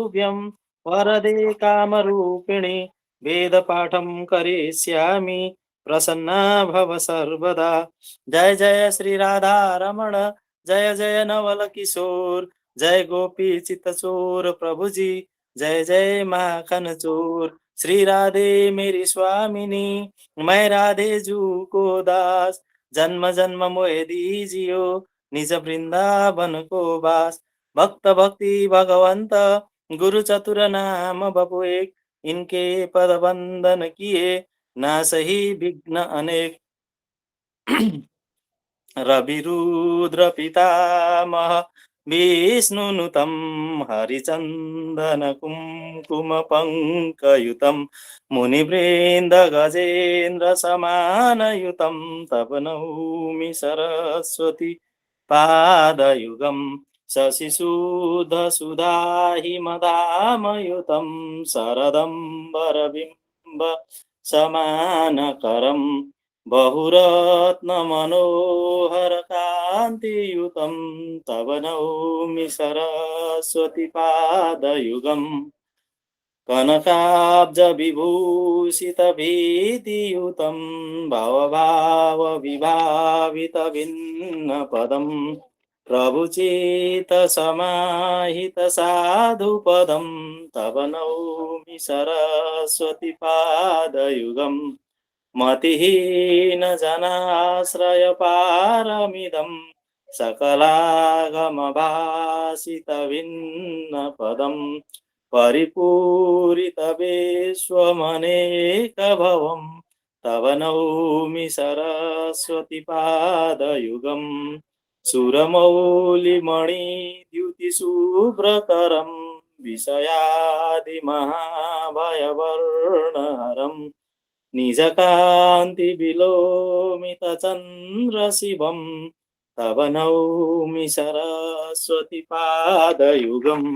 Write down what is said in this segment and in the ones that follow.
तुभ्यं वरदे कामरूपिणि वेदपाठं करिष्यामि प्रसन्ना भव सर्वदा। जय जय श्री राधा रमण, जय जय नवल किशोर, जय गोपी चित्तचोर प्रभु जी, जय जय माखन चोर। श्री राधे मेरी स्वामिनी, मैं राधे जू को दास, जन्म जन्म मोह दीजियो निज वृंदावन को वास। भक्त भक्ति भगवंत गुरु चतुर नाम बपु एक, इनके पद वंदन किए ना सही विघ्न अनेक। रविरुद्र पितामह विष्णुनुतं हरिचन्दन कुङ्कुम पङ्कयुतं मुनिवृन्द गजेन्द्र समानयुतं तव नौमि सरस्वती पादयुगं शशिशूधसुधाहिमदामयुतं शरदम्बरबिम्ब समानकरम् बहुरत्नमनोहर कान्तियुतं तव नौमि सरस्वती पादयुगम् कनकाब्जविभूषितभीतियुतं भवभावविभावितभिन्नपदं प्रभुचित्तसमाहितसाधुपदं तव नौमि सरस्वती पादयुगम् मतिहीनजनाश्रयपारमिदं सकलागमभासितभिन्नपदं परिपूरितविश्वमनेकभवं तव नौमि सरस्वती पादयुगम् सुरमौलिमणिद्युतिशुभ्रकरं विषयादिमहाभयवर्णहरम् निजकान्तिविलोमितचन्द्रशिवं तव नौमि सरस्वती पादयुगम्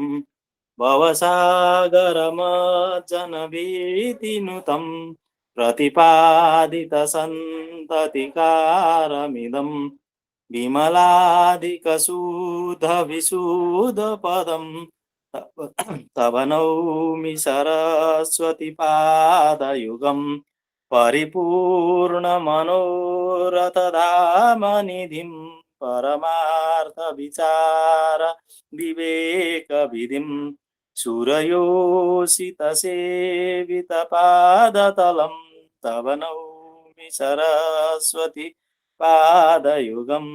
भवसागरमज्जनभीतिनुतं प्रतिपादितसन्ततिकारमिदं विमलाधिकशुद्धविशुद्धपदं तव नौमि सरस्वती पादयुगम् परिपूर्णमनोरथधामनिधिं परमार्थविचार विवेकविधिं सुरयोषितसेवितपादतलं तव नौमि सरस्वती पादयुगम्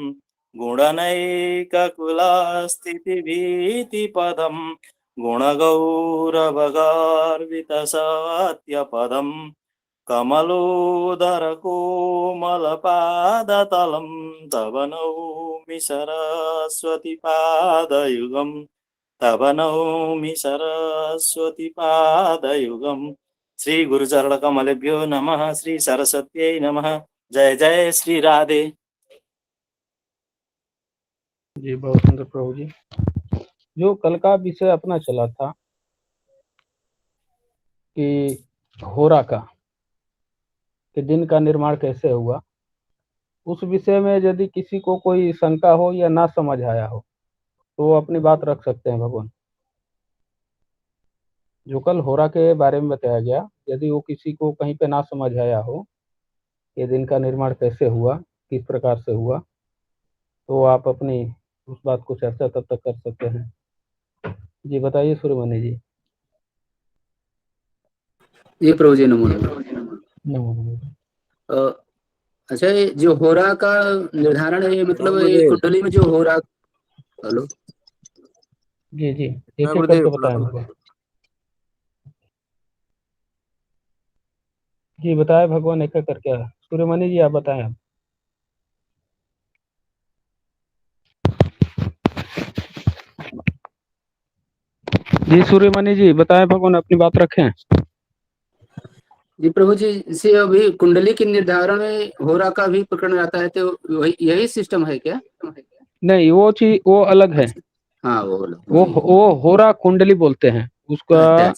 गुणनैककुलस्थितिभीतिपदं गुणगौरवगर्वितसत्यपदम् कमलोदरकोमलपादतलं तव नौमि सरस्वती पादयुगम् तव नौमि सरस्वती पादयुगम्। श्री गुरुचरण कमलेभ्यो नमः, श्री सरस्वत्यै नमः। जय जय श्री राधे। जी बहुत सुंदर प्रभु जी। जो कल का विषय अपना चला था कि होरा का, कि दिन का निर्माण कैसे हुआ, उस विषय में यदि किसी को कोई शंका हो या ना समझ आया हो तो वो अपनी बात रख सकते हैं भगवान। जो कल होरा के बारे में बताया गया, यदि वो किसी को कहीं पे ना समझ आया हो कि दिन का निर्माण कैसे हुआ, किस प्रकार से हुआ, तो आप अपनी उस बात को चर्चा तब तक कर सकते हैं। जी बताइए सूर्यमणि जी। ये प्रभु जी नमो नमो। अच्छा, ये जो होरा का निर्धारण है, ये मतलब ये कुंडली में जो होरा, हेलो जी जी एक एक करके बताएं भगवान। जी बताए भगवान एक एक करके। सूर्यमणि जी आप बताएं। आप जी सूर्यमणि जी बताएं भगवान, अपनी बात रखें। जी प्रभु जी, इसे अभी कुंडली के निर्धारण में होरा का भी प्रकरण आता है, तो वही यही सिस्टम है क्या? नहीं, वो चीज वो अलग है। हाँ वो होरा कुंडली बोलते हैं उसका।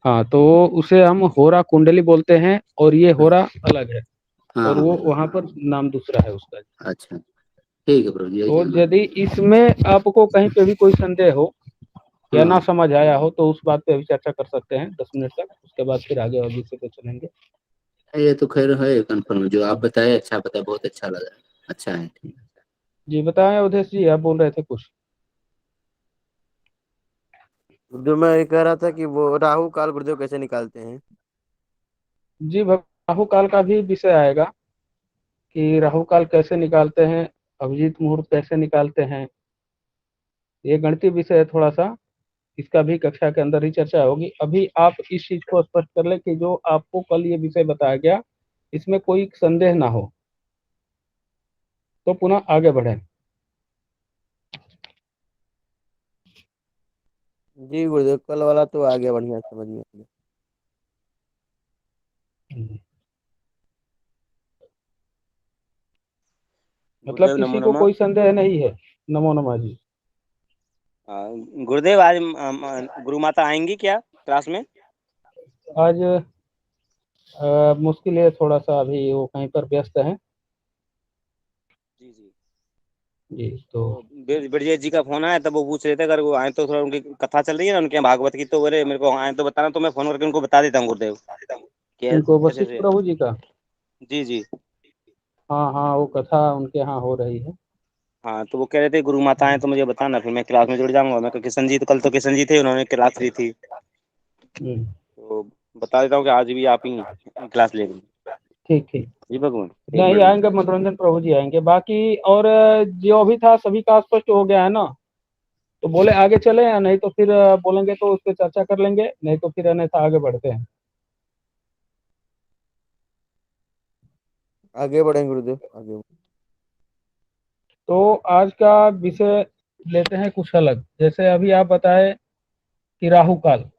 हाँ तो उसे हम होरा कुंडली बोलते हैं और ये होरा अलग है। और वो वहाँ पर नाम दूसरा है उसका। अच्छा ठीक है प्रभु जी। तो यदि इसमें आपको कहीं पे भी कोई संदेह हो या ना समझ आया हो तो उस बात पे अभी चर्चा कर सकते हैं 10 मिनट तक, उसके बाद फिर आगे और विषय पे चलेंगे। ये तो खैर है कंफर्म, जो आप बताए अच्छा बताया, बहुत अच्छा लगा, अच्छा है। जी बताएं अवधेश जी, आप बोल रहे थे कुछ। जो मैं ये कह रहा था कि वो राहु काल गुरुदेव कैसे निकालते हैं। जी राहु काल का भी विषय आएगा कि राहु काल कैसे निकालते हैं, अभिजीत मुहूर्त कैसे निकालते हैं। ये गणितीय विषय है थोड़ा सा, इसका भी कक्षा के अंदर ही चर्चा होगी। अभी आप इस चीज को स्पष्ट कर ले कि जो आपको कल ये विषय बताया गया इसमें कोई संदेह ना हो, तो पुनः आगे बढ़े। जी गुरुदेव, कल वाला तो आ गया बढ़िया समझ में। मतलब गुरुदेव नमो किसी को नमः। कोई संदेह नहीं है। नमो नमः जी। गुरुदेव आज गुरु माता आएंगी क्या क्लास में? आज मुश्किल है थोड़ा सा, अभी वो कहीं पर व्यस्त है। जी जी। जी तो तो ब्रजेश जी का फोन आया, तब वो पूछ रहे थे अगर वो आए तो थोड़ा, उनकी कथा चल रही है ना उनके यहाँ भागवत की, तो बोले मेरे को आए तो बताना, तो मैं फोन करके उनको बता देता हूँ गुरुदेव इनको कैसे वशिष्ठ से। प्रभु जी का। जी जी। हाँ हाँ, वो कथा उनके यहाँ हो रही है। हाँ, तो वो कह रहे थे गुरु माता आए तो मुझे बताना, फिर मैं क्लास में जुड़ जाऊंगा। मैं कहा किशन जी, तो कल तो किशन जी थे, उन्होंने क्लास ली थी, हम्म, तो बता देता हूँ कि आज भी आप ही क्लास ले रही। ठीक ठीक। जी भगवान, एक नहीं मिनट में। आएंगे, मनोरंजन प्रभु जी आएंगे। बाकी और जो भी था सभी का स्पष्ट हो गया है ना, तो बोले आगे चले या नहीं तो फिर बोलेंगे तो उस पर चर्चा कर लेंगे, नहीं तो फिर अन्यथा आगे बढ़ते हैं। आगे बढ़ेंगे गुरुदेव, आगे। तो आज का विषय लेते हैं कुछ अलग। जैसे अभी आप बताए कि राहु काल,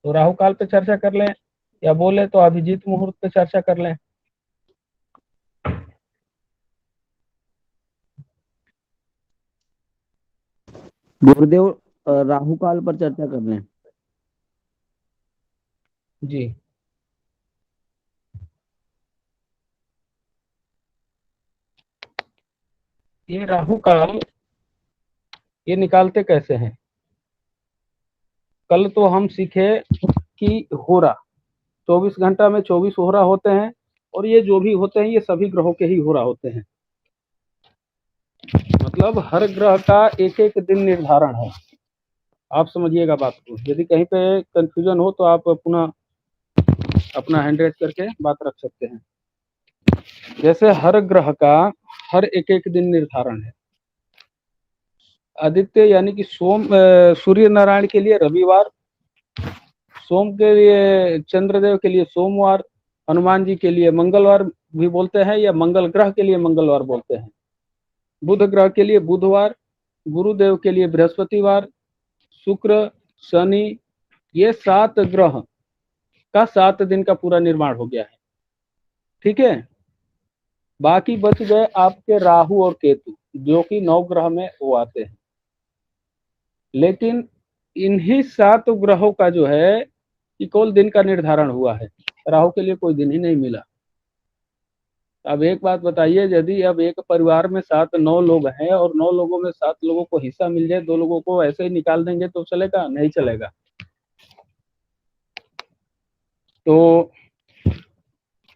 तो राहु काल पे चर्चा कर लें या बोले तो अभिजीत मुहूर्त पे चर्चा कर लें। गुरुदेव राहु काल पर चर्चा कर लें। जी ये राहु काल ये निकालते कैसे हैं। कल तो हम सीखे कि होरा 24 घंटा में 24 होरा होते हैं, और ये जो भी होते हैं ये सभी ग्रहों के ही होरा होते हैं। मतलब हर ग्रह का एक एक दिन निर्धारण है। आप समझिएगा बात को, यदि कहीं पे कंफ्यूजन हो तो आप पुनः अपना हैंड रेज करके बात रख सकते हैं। जैसे हर ग्रह का हर एक एक दिन निर्धारण है। आदित्य यानी कि सूर्य नारायण के लिए रविवार, सोम के लिए चंद्रदेव के लिए सोमवार, हनुमान जी के लिए मंगलवार भी बोलते हैं, या मंगल ग्रह के लिए मंगलवार बोलते हैं, बुध ग्रह के लिए बुधवार, गुरुदेव के लिए बृहस्पतिवार, शुक्र, शनि, ये 7 ग्रह का 7 दिन का पूरा निर्माण हो गया है। ठीक है। बाकी बच गए आपके राहु और केतु, जो कि 9 ग्रह में वो आते हैं। लेकिन इन्हीं 7 ग्रहों का जो है कि केवल दिन का निर्धारण हुआ है, राहु के लिए कोई दिन ही नहीं मिला। अब एक बात बताइए, यदि अब एक परिवार में 7-9 लोग हैं और 9 लोगों में 7 लोगों को हिस्सा मिल जाए, 2 लोगों को ऐसे ही निकाल देंगे तो चलेगा? नहीं चलेगा। तो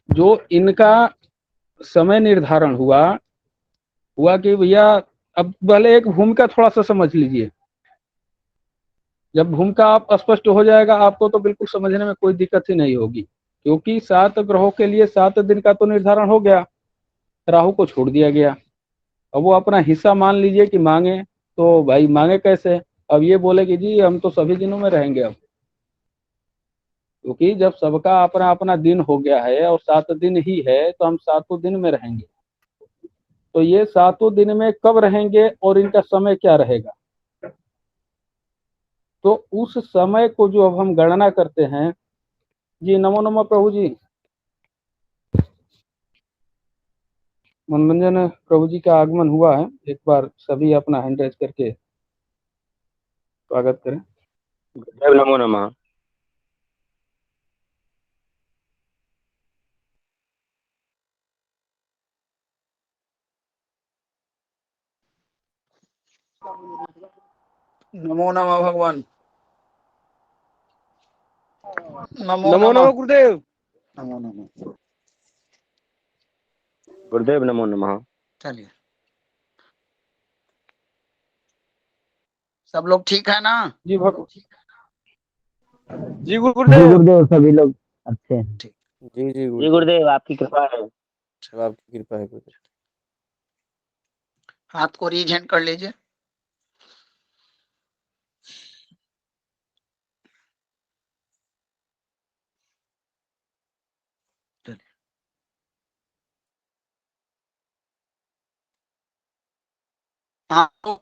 जो इनका समय निर्धारण हुआ हुआ कि भैया, अब पहले एक भूमिका थोड़ा सा समझ लीजिए। जब भूमिका आप स्पष्ट हो जाएगा आपको, तो बिल्कुल समझने में कोई दिक्कत ही नहीं होगी, क्योंकि 7 ग्रहों के लिए 7 दिन का तो निर्धारण हो गया, राहु को छोड़ दिया गया। अब वो अपना हिस्सा मान लीजिए कि मांगे, तो भाई मांगे कैसे? अब ये बोले कि जी हम तो सभी दिनों में रहेंगे अब, क्योंकि जब सबका अपना अपना दिन हो गया है और 7 दिन ही है तो हम 7 दिन में रहेंगे। तो ये 7 दिन में कब रहेंगे और इनका समय क्या रहेगा, तो उस समय को जो अब हम गणना करते हैं। जी नमो नमः प्रभु जी। मनोरंजन प्रभु जी का आगमन हुआ है, एक बार सभी अपना हैंड रेज करके स्वागत करें। गुरुदेव नमो नमः। नमो नमः भगवान। नमो नमो नमः नमः गुरुदेव। नमो नमः। गुरुदेव नमो नमः। चलिए, सब लोग ठीक है ना? जी जी गुरुदेव। गुरुदेव सभी लोग अच्छे हैं। ठीक, जी जी गुरुदेव आपकी कृपा है। सब आपकी कृपा है गुरुदेव। हाथ को रीज हैंड कर लीजिए। आपको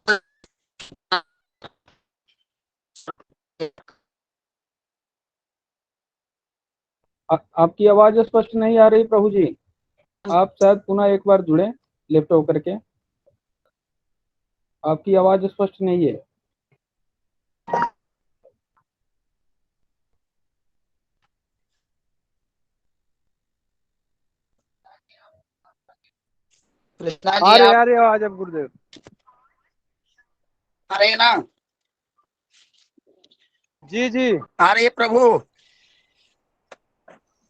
आपकी आवाज स्पष्ट नहीं आ रही प्रभु जी। आप शायद पुनः एक बार जुड़े लैपटॉप करके। आपकी आवाज स्पष्ट नहीं है। कृष्णा जी आप आ रहे आवाज अब गुरुदेव। आ रहे हैं ना? जी जी आ रही है प्रभु?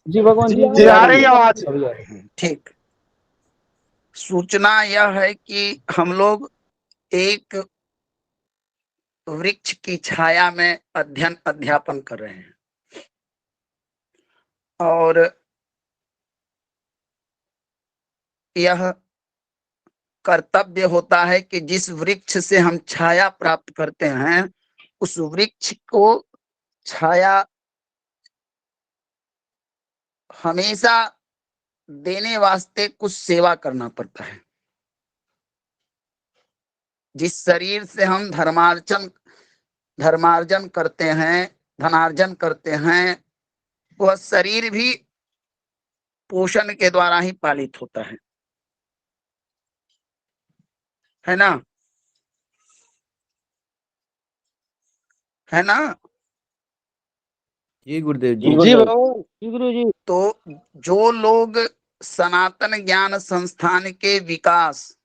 जी भगवान जी जी आ रही है आवाज। अभी आ रही है। ठीक। सूचना यह है कि हम लोग एक वृक्ष की छाया में अध्ययन अध्यापन कर रहे हैं और यह कर्तव्य होता है कि जिस वृक्ष से हम छाया प्राप्त करते हैं उस वृक्ष को छाया हमेशा देने वास्ते कुछ सेवा करना पड़ता है। जिस शरीर से हम धर्मार्जन करते हैं, धनार्जन करते हैं, वह शरीर भी पोषण के द्वारा ही पालित होता है ना? है ना? जी गुरुदेव जी भगवान जी गुरु जी। तो जो लोग सनातन ज्ञान संस्थान के विकास,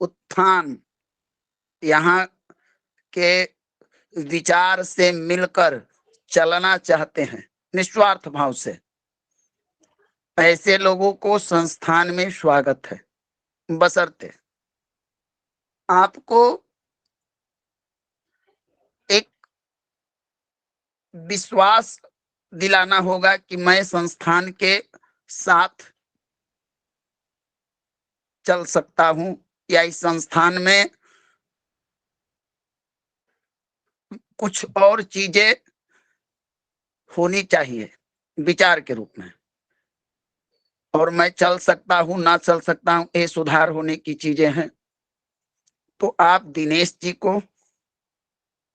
उत्थान, यहाँ के विचार से मिलकर चलना चाहते हैं निस्वार्थ भाव से, ऐसे लोगों को संस्थान में स्वागत है, बशर्ते आपको एक विश्वास दिलाना होगा कि मैं संस्थान के साथ चल सकता हूं या इस संस्थान में कुछ और चीजें होनी चाहिए विचार के रूप में, और मैं चल सकता हूं ना चल सकता हूं ये सुधार होने की चीजें हैं। तो आप दिनेश जी को,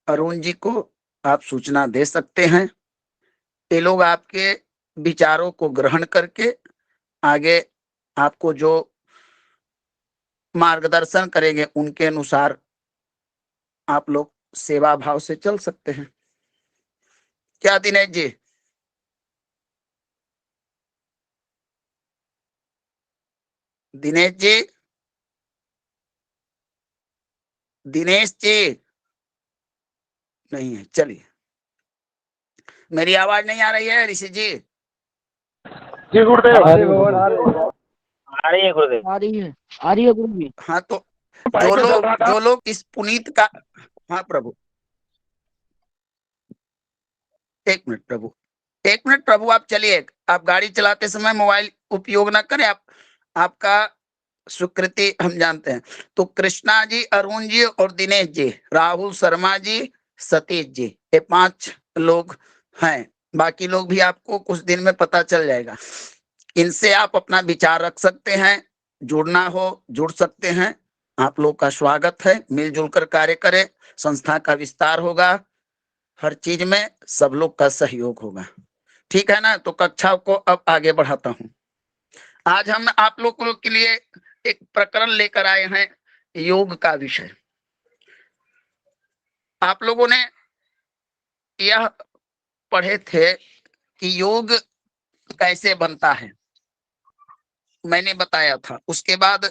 अरुण जी को आप सूचना दे सकते हैं। ये लोग आपके विचारों को ग्रहण करके आगे आपको जो मार्गदर्शन करेंगे उनके अनुसार आप लोग सेवा भाव से चल सकते हैं। क्या दिनेश जी? दिनेश जी, दिनेश जी नहीं है। चलिए, मेरी आवाज नहीं आ रही है ऋषि जी? जी गुरुदेव आ रही है भगवान आ गुरुदेव। रही है गुरुदेव। आ रही है गुरु जी। हाँ, तो जो लोग इस पुनीत का, हाँ प्रभु, एक मिनट प्रभु, एक मिनट प्रभु, आप चलिए। आप गाड़ी चलाते समय मोबाइल उपयोग ना करें। आपका स्वीकृति हम जानते हैं। तो कृष्णा जी, अरुण जी और दिनेश जी, राहुल शर्मा जी, सतीश जी, ये 5 लोग हैं। बाकी लोग भी आपको कुछ दिन में पता चल जाएगा। इनसे आप अपना विचार रख सकते हैं, जुड़ना हो जुड़ सकते हैं। आप लोग का स्वागत है, मिलजुल कर कार्य करें, संस्था का विस्तार होगा, हर चीज में सब लोग का सहयोग होगा। ठीक है ना? तो कक्षा को अब आगे बढ़ाता हूँ। आज हम आप लोगों के लिए एक प्रकरण लेकर आए हैं, योग का विषय। आप लोगों ने यह पढ़े थे कि योग कैसे बनता है, मैंने बताया था। उसके बाद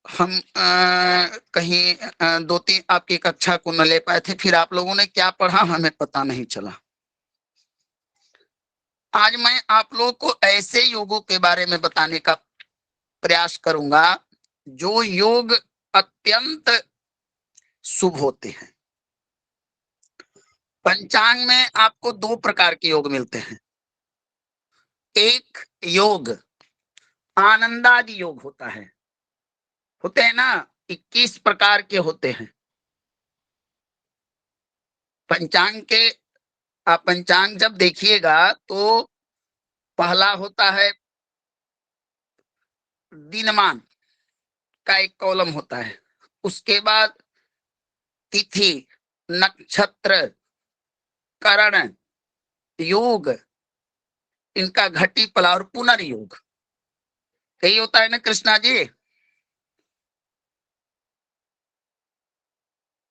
हम कहीं 2-3 आपकी कक्षा को न ले पाए थे, फिर आप लोगों ने क्या पढ़ा हमें पता नहीं चला। आज मैं आप लोगों को ऐसे योगों के बारे में बताने का प्रयास करूंगा जो योग अत्यंत शुभ होते हैं। पंचांग में आपको 2 प्रकार के योग मिलते हैं। एक योग आनंदादि योग होता है, होते हैं ना, 21 प्रकार के होते हैं पंचांग के। आप पंचांग जब देखिएगा तो पहला होता है दिनमान का एक कॉलम होता है, उसके बाद तिथि, नक्षत्र, करण, योग, इनका घटी पला और पुनर्योग, यही होता है ना कृष्णा जी।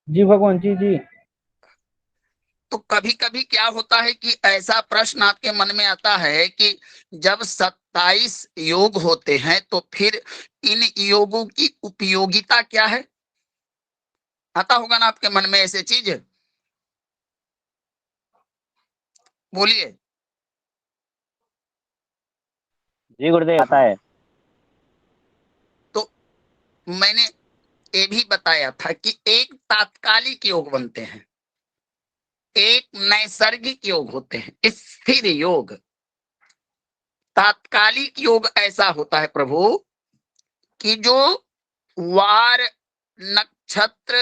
जी भगवान जी जी। तो कभी कभी क्या होता है कि ऐसा प्रश्न आपके मन में आता है कि जब 27 योग होते हैं तो फिर इन योगों की उपयोगिता क्या है? आता होगा ना आपके मन में ऐसे चीज, बोलिए। जी गुरुदेव आता है। तो मैंने ये भी बताया था कि एक तात्कालिक योग बनते हैं, एक नैसर्गिक योग होते हैं, स्थिर योग। तात्कालिक योग ऐसा होता है प्रभु कि जो वार, नक्षत्र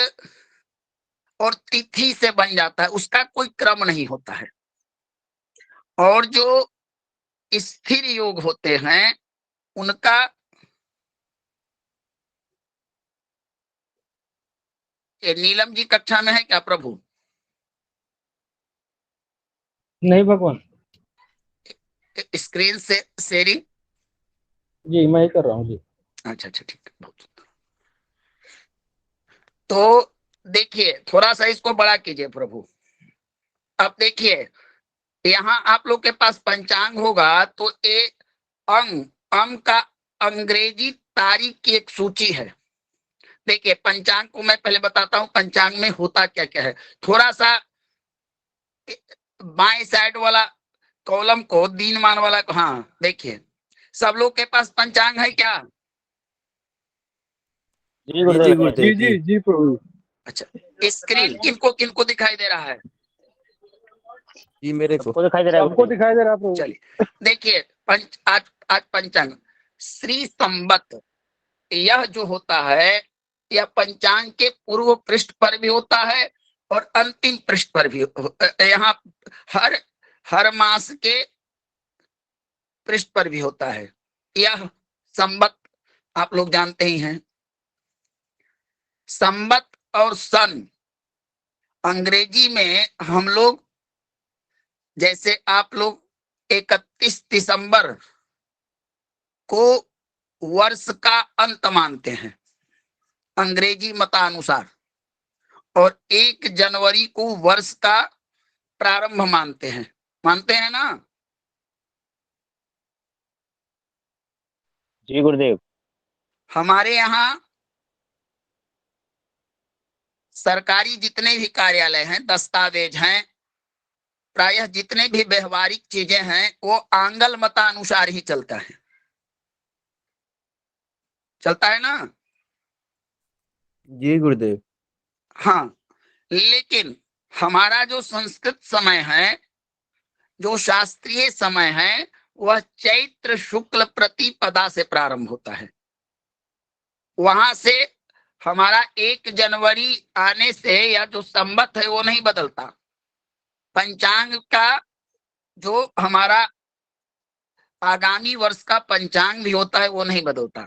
और तिथि से बन जाता है, उसका कोई क्रम नहीं होता है। और जो स्थिर योग होते हैं उनका ये नीलम जी कक्षा में है क्या प्रभु? नहीं भगवान स्क्रीन से शेयरिंग। जी, मैं ही कर रहा हूँ जी। अच्छा अच्छा ठीक है, बहुत सुंदर। तो देखिए थोड़ा सा इसको बड़ा कीजिए प्रभु। अब देखिए यहाँ आप लोग के पास पंचांग होगा तो एक अंग का अंग्रेजी तारीख की एक सूची है। देखिए पंचांग को मैं पहले बताता हूँ पंचांग में होता क्या क्या है। थोड़ा सा बाएं साइड वाला कॉलम को दिनमान वाला, हाँ देखिए सब लोग के पास पंचांग है क्या? जी गुरुदेव है। जी जी जी प्रभु। अच्छा, स्क्रीन किनको किनको दिखाई दे रहा है? जी मेरे को सबको दिखाई दे रहा है सबको गुरुदेव। दिखाई दे रहा है प्रभु। चलिए देखिए आज पंचांग श्री संवत, यह जो होता है यह पंचांग के पूर्व पृष्ठ पर भी होता है और अंतिम पृष्ठ पर भी। यहाँ हर हर मास के पृष्ठ पर भी होता है। यह संवत आप लोग जानते ही हैं। संवत और सन अंग्रेजी में हम लोग, जैसे आप लोग 31 दिसंबर को वर्ष का अंत मानते हैं अंग्रेजी मतानुसार, और 1 जनवरी को वर्ष का प्रारंभ मानते हैं ना? जी गुरुदेव। हमारे यहाँ सरकारी जितने भी कार्यालय हैं, दस्तावेज हैं, प्रायः जितने भी व्यवहारिक चीजें हैं वो आंग्ल मतानुसार ही चलता है ना? जी गुरुदेव। हाँ, लेकिन हमारा जो संस्कृत समय है, जो शास्त्रीय समय है, वह चैत्र शुक्ल प्रतिपदा से प्रारंभ होता है। वहां से हमारा 1 जनवरी आने से या जो संवत है वो नहीं बदलता। पंचांग का जो हमारा आगामी वर्ष का पंचांग भी होता है वो नहीं बदलता,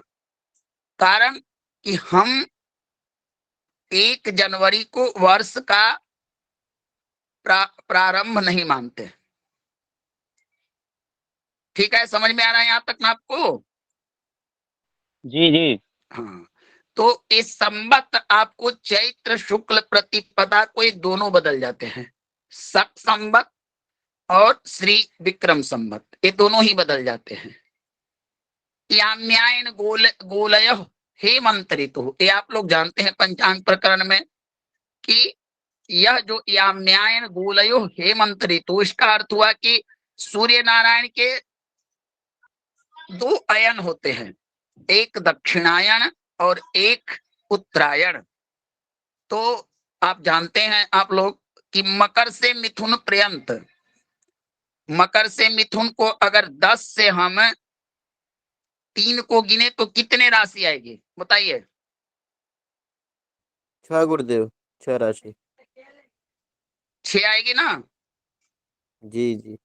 कारण कि हम 1 जनवरी को वर्ष का प्रारंभ नहीं मानते। ठीक है, समझ में आ रहा है यहाँ तक ना आपको? जी जी। हाँ, तो इस संवत आपको चैत्र शुक्ल प्रतिपदा को ये दोनों बदल जाते हैं। शक संवत और श्री विक्रम संवत, ये दोनों ही बदल जाते हैं। याम्यायन गोलय हेमंत ऋतु। ये आप लोग जानते हैं पंचांग प्रकरण में कि यह जो याम्यायन गोलयो हेमंत ऋतु, इसका अर्थ हुआ कि सूर्य नारायण के दो अयन होते हैं, एक दक्षिणायन और एक उत्तरायण। तो आप जानते हैं आप लोग कि मकर से मिथुन पर्यंत, मकर से मिथुन को अगर 10 से हम 3 को गिने तो कितने राशि आएगी बताइए? 6 गुरुदेव, 6 राशि। 6 आएगी ना? जी जी।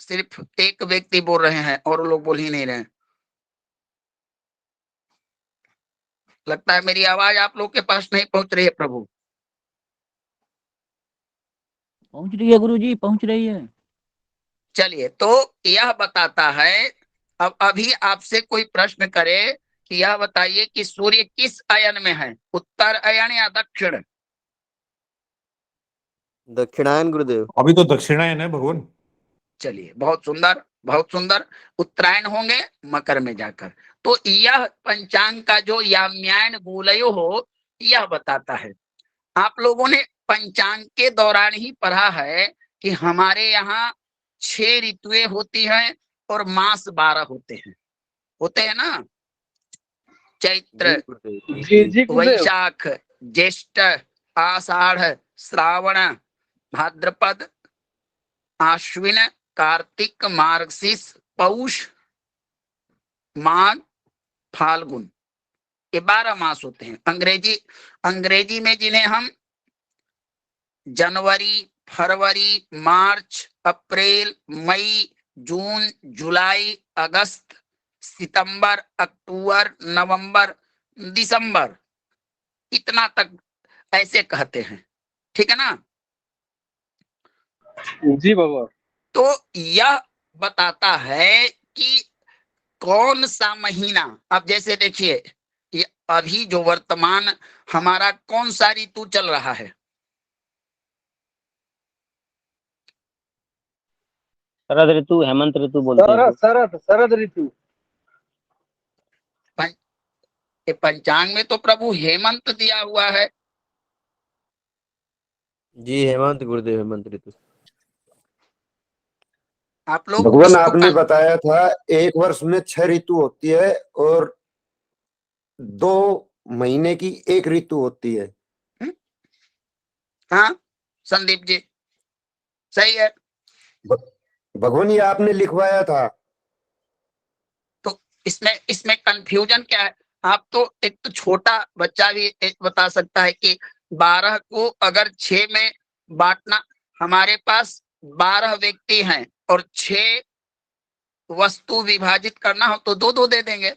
सिर्फ एक व्यक्ति बोल रहे हैं और लोग बोल ही नहीं रहे हैं। लगता है मेरी आवाज आप लोग के पास नहीं पहुंच रही है प्रभु। पहुंच रही है गुरुजी, पहुंच रही है। चलिए, तो यह बताता है, अब अभी आपसे कोई प्रश्न करे कि यह बताइए कि सूर्य किस अयन में है, उत्तर अयन या दक्षिण? दक्षिणायन गुरुदेव। अभी तो दक्षिणायन है भगवान। चलिए, बहुत सुंदर बहुत सुंदर। उत्तरायण होंगे मकर में जाकर। तो यह पंचांग का जो याम्यायन गोलयो हो, यह बताता है। आप लोगों ने पंचांग के दौरान ही पढ़ा है कि हमारे यहाँ 6 ऋतुएं होती हैं और मास 12 होते हैं ना? चैत्र, वैशाख, ज्येष्ठ, आषाढ़, श्रावण, भाद्रपद, आश्विन, कार्तिक, मार्गशीर्ष, पौष, माघ, फाल्गुन। ये 12 मास होते हैं। अंग्रेजी में जिन्हें हम जनवरी, फरवरी, मार्च, अप्रैल, मई, जून, जुलाई, अगस्त, सितंबर, अक्टूबर, नवंबर, दिसंबर, इतना तक ऐसे कहते हैं। ठीक है ना? जी बाबा। तो यह बताता है कि कौन सा महीना, अब जैसे देखिए ये अभी जो वर्तमान हमारा कौन सा ऋतु चल रहा है? शरद ऋतु, हेमंत ऋतु बोलते हैं। शरद ऋतु। ये पंचांग में तो प्रभु हेमंत दिया हुआ है। जी हेमंत गुरुदेव, हेमंत ऋतु। आप लोग भगवान इसको आपने बताया था एक वर्ष में 6 ऋतु होती है और 2 महीने की एक ऋतु होती है। हाँ संदीप जी, सही है। भगवान ये आपने लिखवाया था। तो इसमें कंफ्यूजन क्या है? आप तो एक तो छोटा बच्चा भी बता सकता है कि 12 को अगर 6 में बांटना, हमारे पास 12 व्यक्ति हैं और 6 वस्तु विभाजित करना हो तो 2-2 दे देंगे।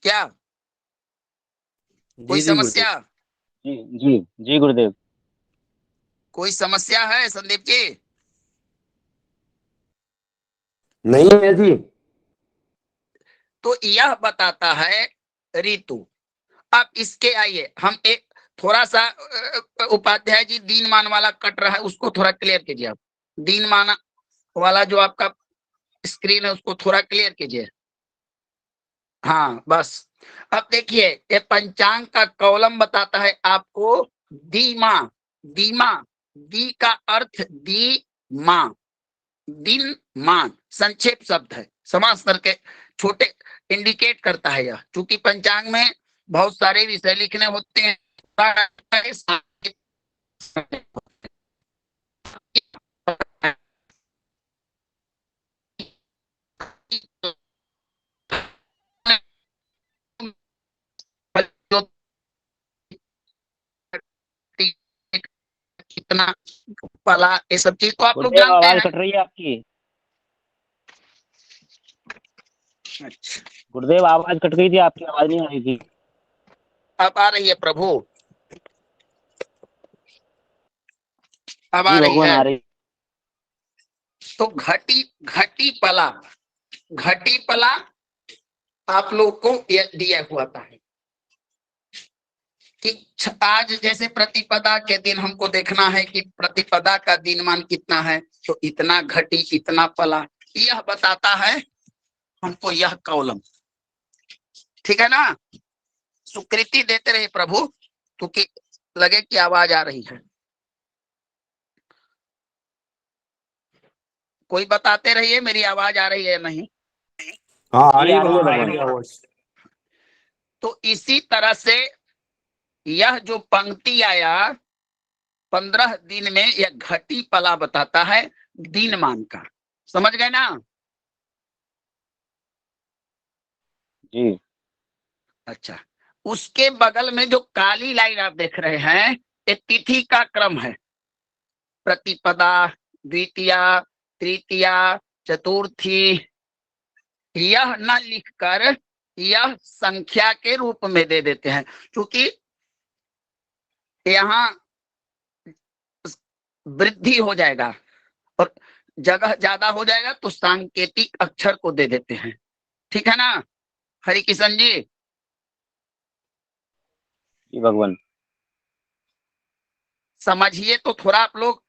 क्या कोई जी जी गुरुदेव। समस्या? जी जी जी गुरुदेव। कोई समस्या है संदीप जी? नहीं है जी। तो यह बताता है ऋतु। अब इसके आइए हम एक थोड़ा सा उपाध्याय जी दीनमान वाला कट रहा है, उसको थोड़ा क्लियर कीजिए। आप दीनमान वाला जो आपका स्क्रीन है उसको थोड़ा क्लियर कीजिए। हाँ बस। अब देखिए ये पंचांग का कॉलम बताता है आपको दीमा। दीमा, दी का अर्थ दी माँ, दिन मान संक्षेप शब्द है, समास करके छोटे इंडिकेट करता है यह। चूंकि पंचांग में बहुत सारे विषय लिखने होते हैं, कितना पला, ये सब चीज तो आप लोग गुरुदेव जानते आवाज हैं। कट रही है आपकी। अच्छा, गुरुदेव आवाज कट गई थी आपकी, आवाज नहीं आ रही थी। अब आ रही है प्रभु, अब आ जी रही भगवान है। आ रही। तो घटी पला, घटी पला आप लोग को यह दिया हुआ था कि आज जैसे प्रतिपदा के दिन हमको देखना है कि प्रतिपदा का दिनमान कितना है, तो इतना घटी इतना पला। यह बताता है हमको यह कॉलम, ठीक है ना। स्वीकृति देते रहे प्रभु, क्योंकि लगे कि आवाज आ रही है। कोई बताते रहिए मेरी आवाज आ रही है नहीं। हाँ आ जी, रही है आ रही है भगवान, आ भगवान। रही है आवाज। तो इसी तरह से यह जो पंक्ति आया 15 दिन में, यह घटी पला बताता है दिन मान का। समझ गए ना। जी अच्छा, उसके बगल में जो काली लाइन आप देख रहे हैं, ये तिथि का क्रम है। प्रतिपदा, द्वितीया, तृतीया, चतुर्थी, यह न लिखकर यह संख्या के रूप में दे देते हैं, क्योंकि यहाँ वृद्धि हो जाएगा और जगह ज्यादा हो जाएगा, तो सांकेतिक अक्षर को दे देते हैं। ठीक है ना हरि किशन जी। जी भगवान। समझिए तो थोड़ा आप लोग,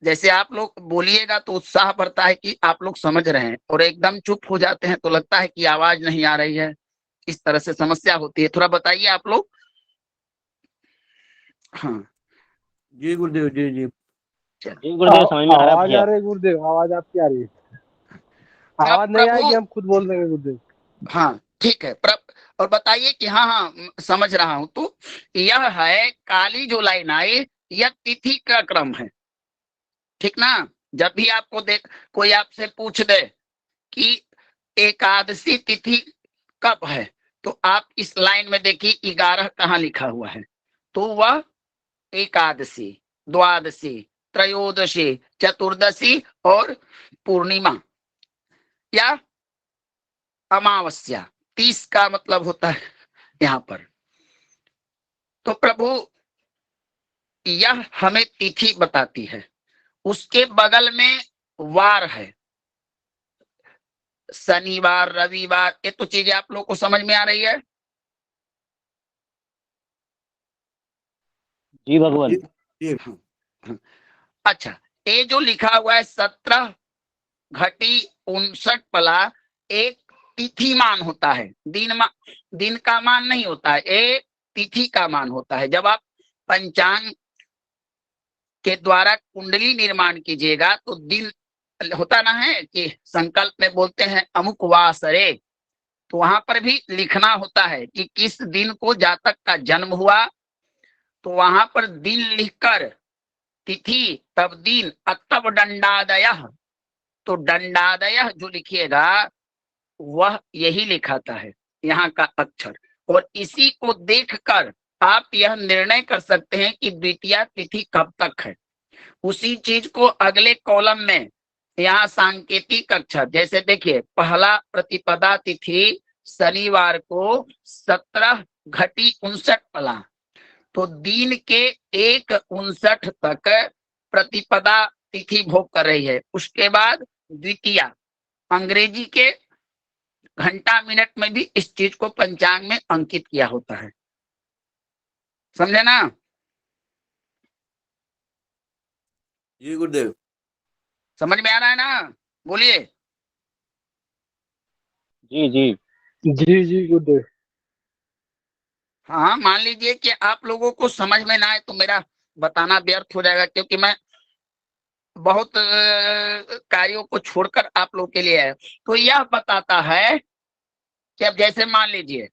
जैसे आप लोग बोलिएगा तो उत्साह बढ़ता है कि आप लोग समझ रहे हैं, और एकदम चुप हो जाते हैं तो लगता है कि आवाज नहीं आ रही है। इस तरह से समस्या होती है। थोड़ा बताइए आप लोग। हाँ जी गुरुदेव, जी जी। जी गुरुदेव, समझ में आ रहा है आवाज भैया। आ रही है गुरुदेव, आवाज आपकी आ रही है। अब आवाज नहीं प्रभु, आएगी, हम खुद बोल देंगे गुरुदेव। हाँ ठीक है और बताइए कि हाँ हाँ समझ रहा हूं। तो यह है काली जो लाइन आई, यह तिथि का क्रम है, ठीक ना। जब भी आपको देख कोई आपसे पूछ दे कि एकादशी तिथि कब है, तो आप इस लाइन में देखिए 11 कहाँ लिखा हुआ है, तो वह एकादशी, द्वादशी, त्रयोदशी, चतुर्दशी और पूर्णिमा या अमावस्या, 30 का मतलब होता है यहाँ पर। तो प्रभु यह हमें तिथि बताती है, उसके बगल में वार है, शनिवार, रविवार, ये तो चीजें आप लोग को समझ में आ रही है। जी भगवान। अच्छा, ये जो लिखा हुआ है 17 घटी 59 पला, एक तिथि मान होता है, दिन का मान नहीं होता है, एक तिथि का मान होता है। जब आप पंचांग के द्वारा कुंडली निर्माण कीजिएगा तो दिन होता ना है कि संकल्प में बोलते हैं अमुक वासरे, तो वहां पर भी लिखना होता है कि किस दिन को जातक का जन्म हुआ, तो वहां पर दिन लिखकर तिथि तब दिन तब दंडादय, तो दंडादय जो लिखिएगा वह यही लिखाता है यहाँ का अक्षर, और इसी को देखकर आप यह निर्णय कर सकते हैं कि द्वितीया तिथि कब तक है। उसी चीज को अगले कॉलम में यहाँ सांकेतिक अक्षर, जैसे देखिए पहला प्रतिपदा तिथि शनिवार को 17 घटी 59 पला, तो दिन के 1:59 तक प्रतिपदा तिथि भोग कर रही है। उसके बाद द्वितीया, अंग्रेजी के घंटा मिनट में भी इस चीज को पंचांग में अंकित किया होता है। समझे ना। जी गुरुदेव। समझ में आ रहा है ना, बोलिए। जी जी। जी जी गुरुदेव। हाँ, मान लीजिए कि आप लोगों को समझ में ना आए तो मेरा बताना व्यर्थ हो जाएगा, क्योंकि मैं बहुत कार्यों को छोड़कर आप लोग के लिए आया। तो यह बताता है कि अब जैसे मान लीजिए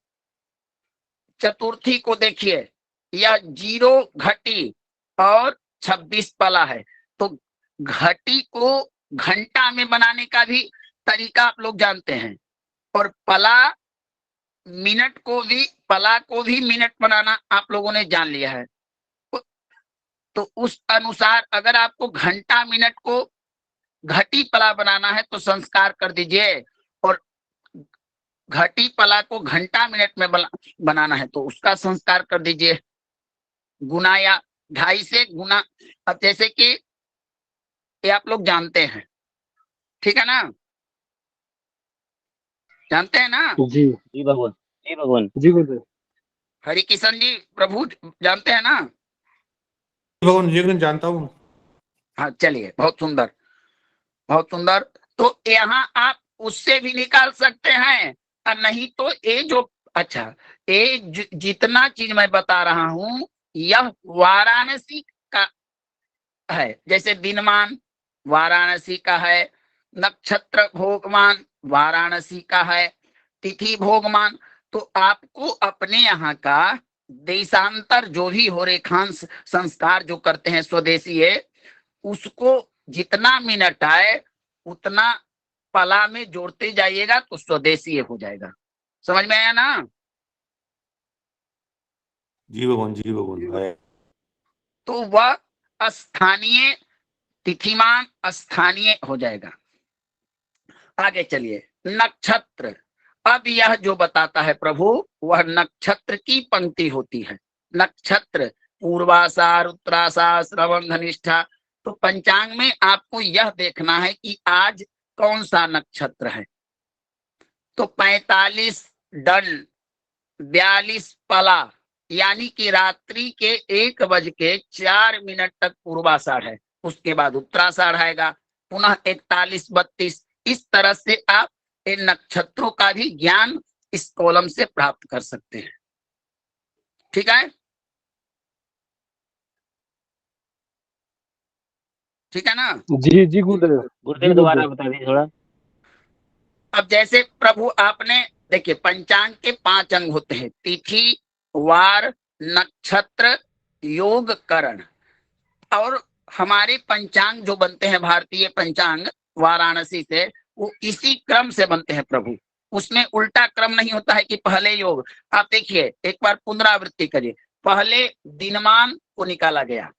चतुर्थी को देखिए, यह 0 घटी और 26 पला है, तो घटी को घंटा में बनाने का भी तरीका आप लोग जानते हैं, और पला को भी मिनट बनाना आप लोगों ने जान लिया है। तो उस अनुसार अगर आपको घंटा मिनट को घटी पला बनाना है तो संस्कार कर दीजिए, और घटी पला को घंटा मिनट में बनाना है तो उसका संस्कार कर दीजिए, गुना या 2.5 से गुना। अब जैसे कि ये आप लोग जानते हैं, ठीक है ना, जानते हैं ना। जी जी भगवान। जी भगवान। जी गुरुदेव। हरि किशन जी प्रभु जानते हैं ना। भगवान जी जानता हूँ। हाँ चलिए, बहुत सुंदर। बहुत सुंदर। तो यहाँ आप उससे भी निकाल सकते हैं, और नहीं तो ये जो, अच्छा, ये जितना चीज मैं बता रहा हूं यह वाराणसी का है। जैसे दिनमान वाराणसी का है, नक्षत्र भोगमान वाराणसी का है, तिथि भोगमान। तो आपको अपने यहाँ का देशांतर जो भी हो रेखांश संस्कार जो करते हैं स्वदेशी है, उसको जितना मिनट आए उतना पला में जोड़ते जाइएगा तो स्वदेशी हो जाएगा। समझ में आया ना? जी भगवान है। तो वह स्थानीय तिथिमान स्थानीय हो जाएगा। आगे चलिए, नक्षत्र। अब यह जो बताता है प्रभु, वह नक्षत्र की पंक्ति होती है। नक्षत्र पूर्वाषाढ़, उत्तराषाढ़, श्रवण, धनिष्ठा। तो पंचांग में आपको यह देखना है कि आज कौन सा नक्षत्र है। तो 45 दंड, 42 पला, यानी कि रात्रि के 1:04 तक पूर्वाषाढ़ है। उसके बाद उत्तराषाढ़ आएगा, पुनः 41-32। इस तरह से आप इन नक्षत्रों का भी ज्ञान इस कॉलम से प्राप्त कर सकते हैं। ठीक है, ठीक है ना? जी जी गुरुदेव। गुरुदेव दोबारा बता दीजिए थोड़ा। अब जैसे प्रभु आपने देखिए, पंचांग के 5 अंग होते हैं, तिथि, वार, नक्षत्र, योग, करण। और हमारे पंचांग जो बनते हैं भारतीय पंचांग वाराणसी से, वो इसी क्रम से बनते हैं प्रभु। उसमें उल्टा क्रम नहीं होता है कि पहले योग। आप देखिए, एक बार पुनरावृत्ति करिए। पहले दिनमान को निकाला गया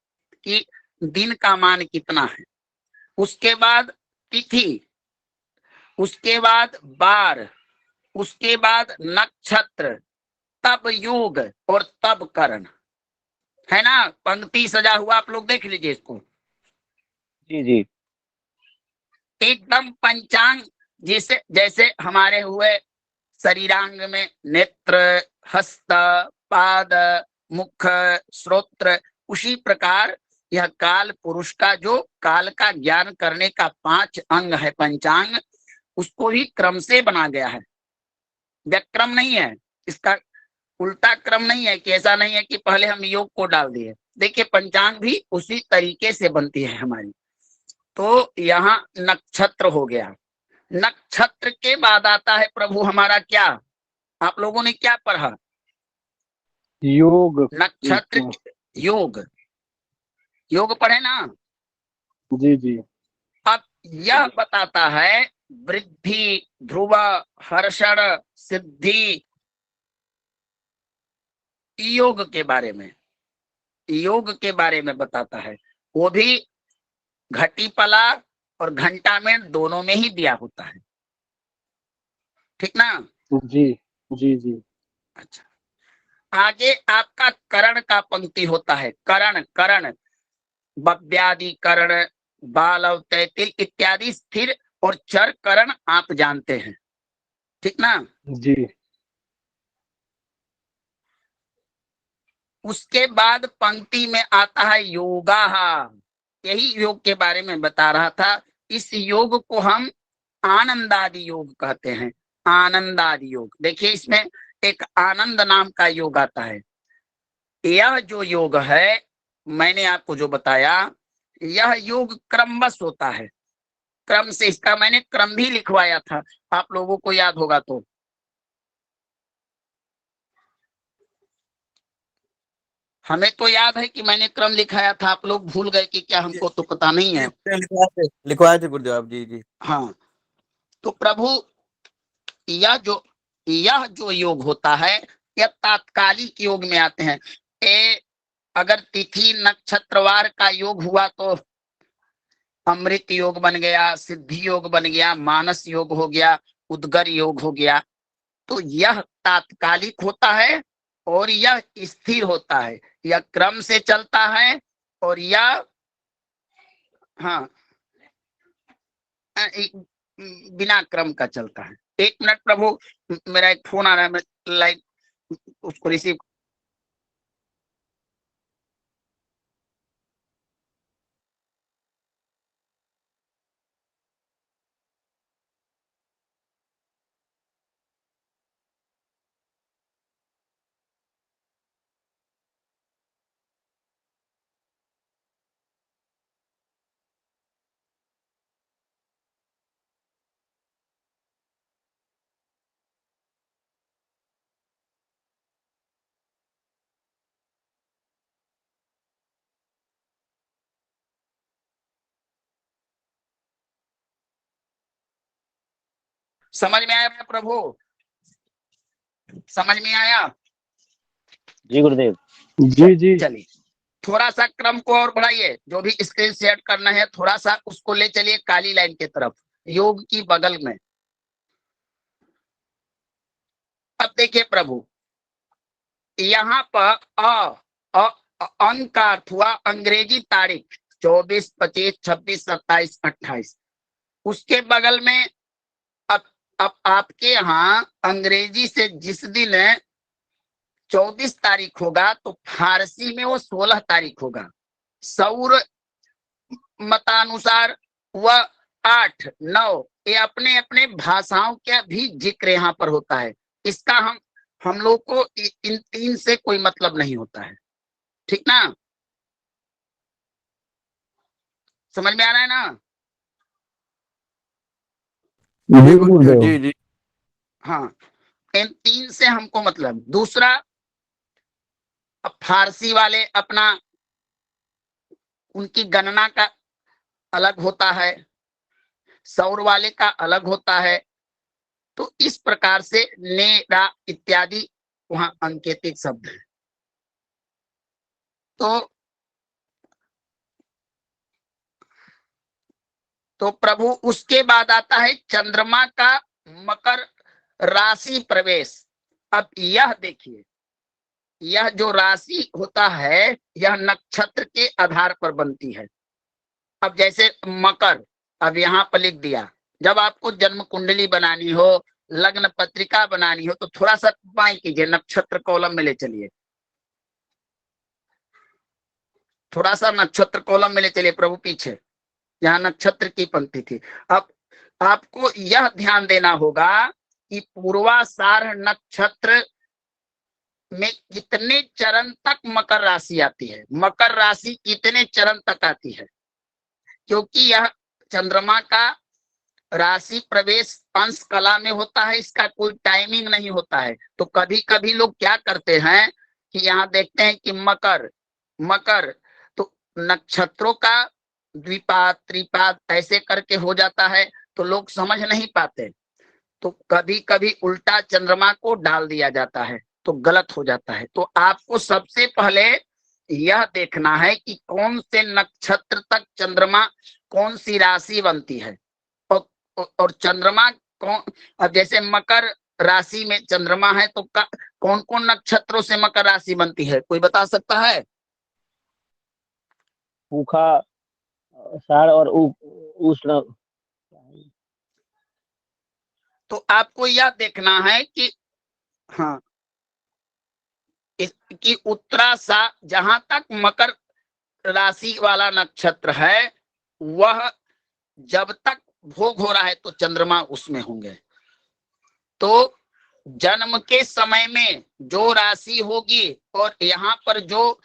कि दिन का मान कितना है, उसके बाद तिथि, उसके बाद वार, उसके बाद नक्षत्र, तब योग और तब करण। है ना? पंक्ति सजा हुआ, आप लोग देख लीजिए इसको। जी जी एकदम पंचांग जैसे, जैसे हमारे हुए शरीरांग में नेत्र, हस्त, पाद, मुख, श्रोत्र, उसी प्रकार यह काल पुरुष का जो काल का ज्ञान करने का 5 अंग है पंचांग, उसको भी क्रम से बना गया है। व्यक्रम नहीं है इसका, उल्टा क्रम नहीं है कि ऐसा नहीं है कि पहले हम योग को डाल दिए। देखिए, पंचांग भी उसी तरीके से बनती है हमारी। तो यहाँ नक्षत्र हो गया। नक्षत्र के बाद आता है प्रभु हमारा क्या, आप लोगों ने क्या पढ़ा? योग। नक्षत्र, योग, योग पढ़े ना? जी जी। अब यह बताता है वृद्धि, ध्रुव, हर्षण, सिद्धि, योग के बारे में। योग के बारे में बताता है, वो भी घटी पला और घंटा में दोनों में ही दिया होता है। ठीक ना? जी जी जी। अच्छा, आगे आपका करण का पंक्ति होता है। करण, करण बव्यादि करण, बाल, तैतिल इत्यादि स्थिर और चर करण आप जानते हैं। ठीक ना? जी उसके बाद पंक्ति में आता है योगा। यही योग के बारे में बता रहा था। इस योग को हम आनंदादि योग कहते हैं। आनंदादि योग, देखिए इसमें एक आनंद नाम का योग आता है। यह जो योग है, मैंने आपको जो बताया, यह योग क्रमवश होता है। क्रम से, इसका मैंने क्रम भी लिखवाया था, आप लोगों को याद होगा तो। हमें तो याद है कि मैंने क्रम लिखाया था, आप लोग भूल गए कि क्या? हमको तो पता नहीं है। लिखवाए थे गुरुदेव आप। जी जी। हाँ, तो प्रभु यह जो योग होता है, यह तात्कालिक योग में आते हैं। अगर तिथि नक्षत्रवार का योग हुआ तो अमृत योग बन गया, सिद्धि योग बन गया, मानस योग हो गया, उद्गर योग हो गया। तो यह तात्कालिक होता है और यह स्थिर होता है। यह क्रम से चलता है और यह, हाँ, बिना क्रम का चलता है। 1 मिनट प्रभु, मेरा एक फोन आ रहा है, मैं लाइक उसको रिसीव। समझ में आया प्रभु? समझ में आया? जी गुरुदेव। जी जी चलिए थोड़ा सा क्रम को और बढ़ाइए, जो भी स्क्रीन शेयर करना है थोड़ा सा उसको ले चलिए काली लाइन की तरफ, योग की बगल में। अब देखिए प्रभु, यहाँ पर अंक का अर्थ हुआ अंग्रेजी तारीख 24, 25, 26, 27, 28। उसके बगल में अब आपके यहाँ अंग्रेजी से जिस दिन 24 तारीख होगा तो फारसी में वो 16 तारीख होगा। सौर मतानुसार वह 8, 9 ये अपने अपने भाषाओं का भी जिक्र यहाँ पर होता है। इसका हम लोग को इन तीन से कोई मतलब नहीं होता है, ठीक ना? समझ में आ रहा है ना? जी गुरुदेव जी जी। हाँ, इन तीन से हमको मतलब। दूसरा, अब फारसी वाले अपना उनकी गणना का अलग होता है, सौर वाले का अलग होता है। तो इस प्रकार से ने, रा इत्यादि वहां अंकेतिक शब्द है। तो प्रभु उसके बाद आता है चंद्रमा का मकर राशि प्रवेश। अब यह देखिए, यह जो राशि होता है यह नक्षत्र के आधार पर बनती है। अब जैसे मकर, अब यहाँ पर लिख दिया। जब आपको जन्म कुंडली बनानी हो, लग्न पत्रिका बनानी हो, तो थोड़ा सा बाएं कीजिए, नक्षत्र कॉलम में ले चलिए, थोड़ा सा नक्षत्र कॉलम में ले चलिए प्रभु पीछे, जहाँ नक्षत्र की पंक्ति थी। अब आपको यह ध्यान देना होगा कि पूर्वाषाढ़ नक्षत्र में कितने चरण तक मकर राशि आती है, मकर राशि कितने चरण तक आती है, क्योंकि यह चंद्रमा का राशि प्रवेश अंश कला में होता है, इसका कोई टाइमिंग नहीं होता है। तो कभी कभी लोग क्या करते हैं कि यहाँ देखते हैं कि मकर मकर तो नक्षत्रों का द्विपाद त्रिपाद ऐसे करके हो जाता है, तो लोग समझ नहीं पाते। तो कभी कभी उल्टा चंद्रमा को डाल दिया जाता है तो गलत हो जाता है। तो आपको सबसे पहले यह देखना है कि कौन से नक्षत्र तक चंद्रमा, कौन सी राशि बनती है, और चंद्रमा कौन। अब जैसे मकर राशि में चंद्रमा है तो कौन कौन नक्षत्रों से मकर राशि बनती है, कोई बता सकता है? पूखा, सार और उष्ण। तो आपको यह देखना है कि हाँ, कि उत्तराषाढ़ जहां तक मकर राशि वाला नक्षत्र है वह जब तक भोग हो रहा है तो चंद्रमा उसमें होंगे। तो जन्म के समय में जो राशि होगी और यहाँ पर जो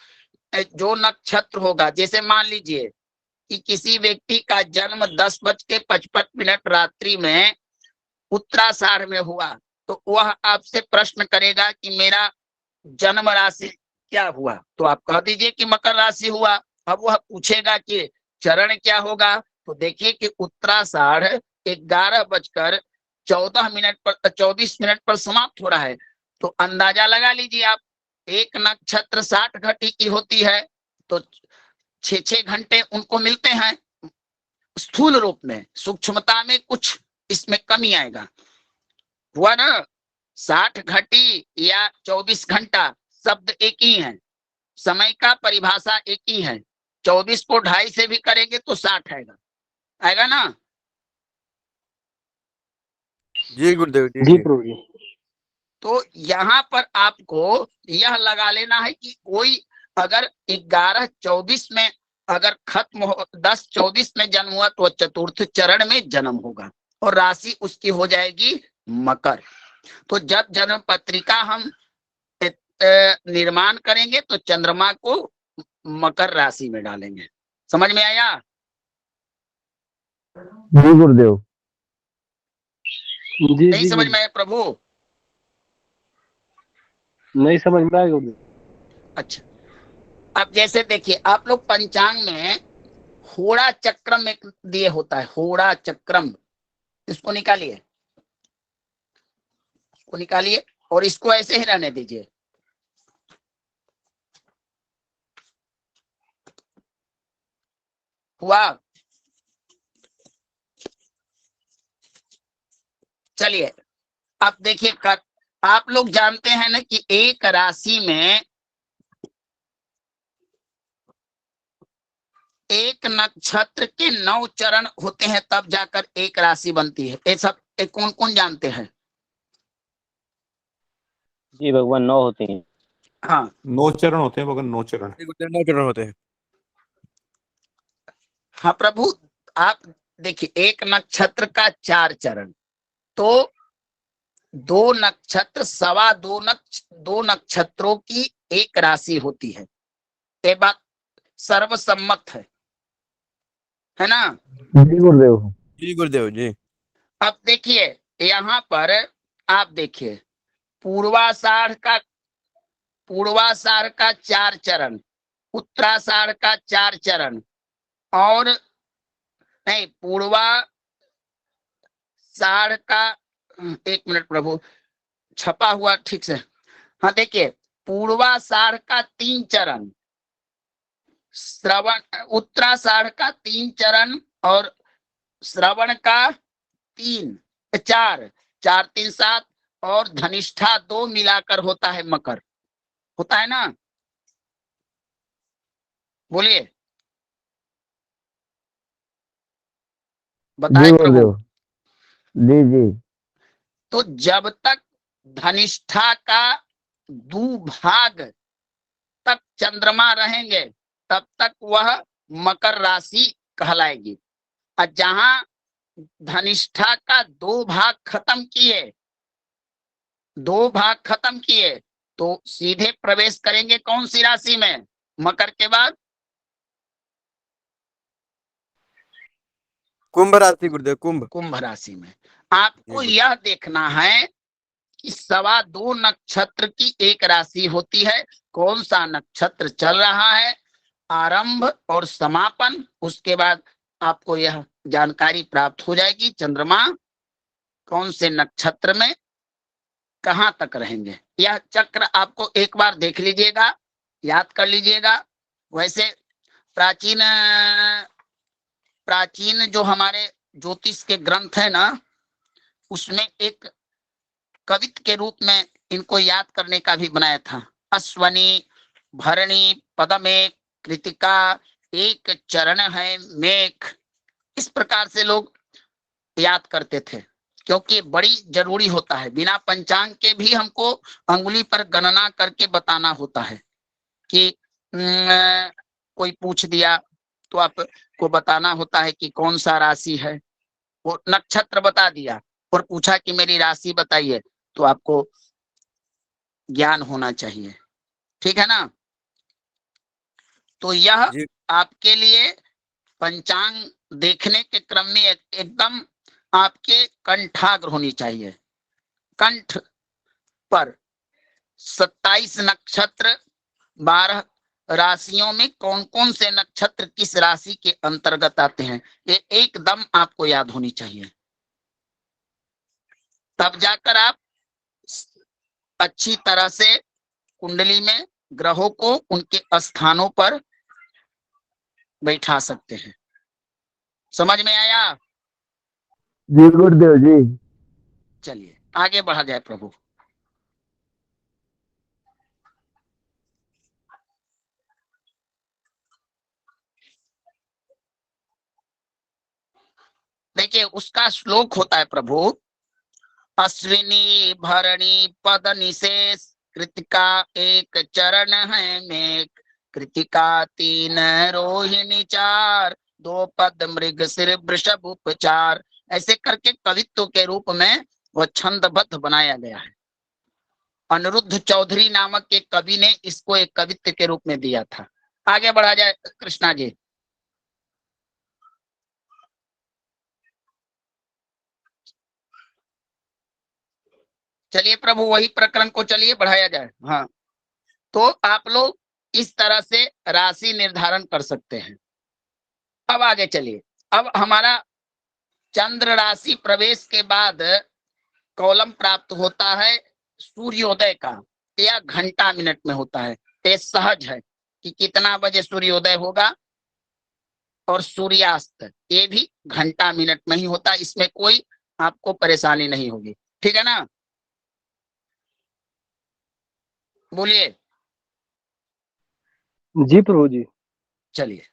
नक्षत्र होगा, जैसे मान लीजिए कि किसी व्यक्ति का जन्म 10:55 रात्रि में उत्तराषाढ़ में हुआ, तो वह आपसे प्रश्न करेगा कि मेरा जन्म राशि क्या हुआ, तो आप कह दीजिए कि मकर राशि हुआ। अब वह पूछेगा कि चरण क्या होगा, तो देखिए कि उत्तराषाढ़ 11:24 पर समाप्त हो रहा है। तो अंदाजा लगा लीजिए आप, एक नक्षत्र 60 घटी की होती है तो 6 घंटे उनको मिलते हैं स्थूल रूप में। सूक्ष्मता में कुछ इसमें कमी आएगा, हुआ ना? 60 घटी या 24 घंटा शब्द एक ही है, समय का परिभाषा एक ही है। 24 को 2.5 से भी करेंगे तो 60 आएगा, आएगा ना? जी गुरुदेव जी जी जी। प्रभु जी। तो यहाँ पर आपको यह लगा लेना है कि कोई अगर 11:24 में अगर खत्म हो, 10:24 में जन्म हुआ तो चतुर्थ चरण में जन्म होगा और राशि उसकी हो जाएगी मकर। तो जब जन्म पत्रिका हम निर्माण करेंगे तो चंद्रमा को मकर राशि में डालेंगे। समझ में आया? जी गुरुदेव। जी नहीं जी समझ में आया प्रभु? नहीं समझ में आया गुरुदेव। अच्छा, अब जैसे देखिए आप लोग पंचांग में होड़ा चक्रम एक दिए होता है, होड़ा चक्रम, इसको निकालिए। को निकालिए और इसको ऐसे ही रहने दीजिए। हुआ? चलिए अब देखिए, आप लोग जानते हैं ना कि एक राशि में एक नक्षत्र के 9 चरण होते हैं, तब जाकर एक राशि बनती है। ये सब कौन कौन जानते हैं? जी भगवान, 9 होते हैं। हाँ 9 चरण होते हैं भगवान, 9 चरण। जी गुरुदेव, 9 चरण होते हैं। हाँ प्रभु, आप देखिए, एक नक्षत्र का 4 चरण, तो 2 नक्षत्र, सवा 2 नक्षत्रों की एक राशि होती है। ये बात सर्वसम्मत है ना? जी गुरुदेव। जी गुरुदेव जी। अब देखिए यहाँ पर, आप देखिए पूर्वाषाढ़ का 4 चरण, उत्तराषाढ़ का 4 चरण, और नहीं, पूर्वाषाढ़ का, 1 मिनट प्रभु, छपा हुआ ठीक से। हाँ देखिए, पूर्वाषाढ़ का 3 चरण, उत्तराषाढ़ का 3 चरण, और श्रवण का 4 3 7, और धनिष्ठा 2 मिलाकर होता है मकर। होता है ना? बोलिए, बताए जी प्रभु। गुरुदेव। जी जी। तो जब तक धनिष्ठा का दुभाग तक चंद्रमा रहेंगे, तब तक वह मकर राशि कहलाएगी। और जहां धनिष्ठा का 2 भाग खत्म किए, तो सीधे प्रवेश करेंगे कौन सी राशि में? मकर के बाद कुंभ राशि गुरुदेव, कुंभ राशि में। आपको यह देखना है कि सवा 2 नक्षत्र की एक राशि होती है। कौन सा नक्षत्र चल रहा है, आरंभ और समापन, उसके बाद आपको यह जानकारी प्राप्त हो जाएगी चंद्रमा कौन से नक्षत्र में कहां तक रहेंगे। यह चक्र आपको एक बार देख लीजिएगा, याद कर लीजिएगा। वैसे प्राचीन जो हमारे ज्योतिष के ग्रंथ है ना, उसमें एक कवित के रूप में इनको याद करने का भी बनाया था। अश्वनी भरणी पदमे कृतिका, एक चरण है मेघ। इस प्रकार से लोग याद करते थे, क्योंकि बड़ी जरूरी होता है। बिना पंचांग के भी हमको अंगुली पर गणना करके बताना होता है कि कोई पूछ दिया तो आपको बताना होता है कि कौन सा राशि है। वो नक्षत्र बता दिया और पूछा कि मेरी राशि बताइए, तो आपको ज्ञान होना चाहिए। ठीक है ना? तो यह जी। आपके लिए पंचांग देखने के क्रम में एकदम आपके कंठाग्र होनी चाहिए। कंठ पर 27 नक्षत्र, 12 राशियों में कौन कौन से नक्षत्र किस राशि के अंतर्गत आते हैं, ये एकदम आपको याद होनी चाहिए। तब जाकर आप अच्छी तरह से कुंडली में ग्रहों को उनके स्थानों पर बैठा सकते हैं। समझ में आया? जी गुरुदेव जी। चलिए आगे बढ़ा जाए प्रभु। देखिए उसका श्लोक होता है प्रभु, अश्विनी भरणी पद निशेष, कृतिका एक चरण है मेघ, कृतिका 3 रोहिणी 4, 2 पद मृग सिर वृषभ उपचार। ऐसे करके कवित्व के रूप में वह छंदबद्ध बनाया गया है। अनिरुद्ध चौधरी नामक एक कवि ने इसको एक कवित्व के रूप में दिया था। आगे बढ़ा जाए कृष्णा जी। चलिए प्रभु, वही प्रकरण को चलिए बढ़ाया जाए। हाँ, तो आप लोग इस तरह से राशि निर्धारण कर सकते हैं। अब आगे चलिए। अब हमारा चंद्र राशि प्रवेश के बाद कॉलम प्राप्त होता है सूर्योदय का, या घंटा मिनट में होता है। ये सहज है कि कितना बजे सूर्योदय होगा, और सूर्यास्त ये भी घंटा मिनट में ही होता है। इसमें कोई आपको परेशानी नहीं होगी, ठीक है ना। बोलिए। जी प्रभु जी। चलिए,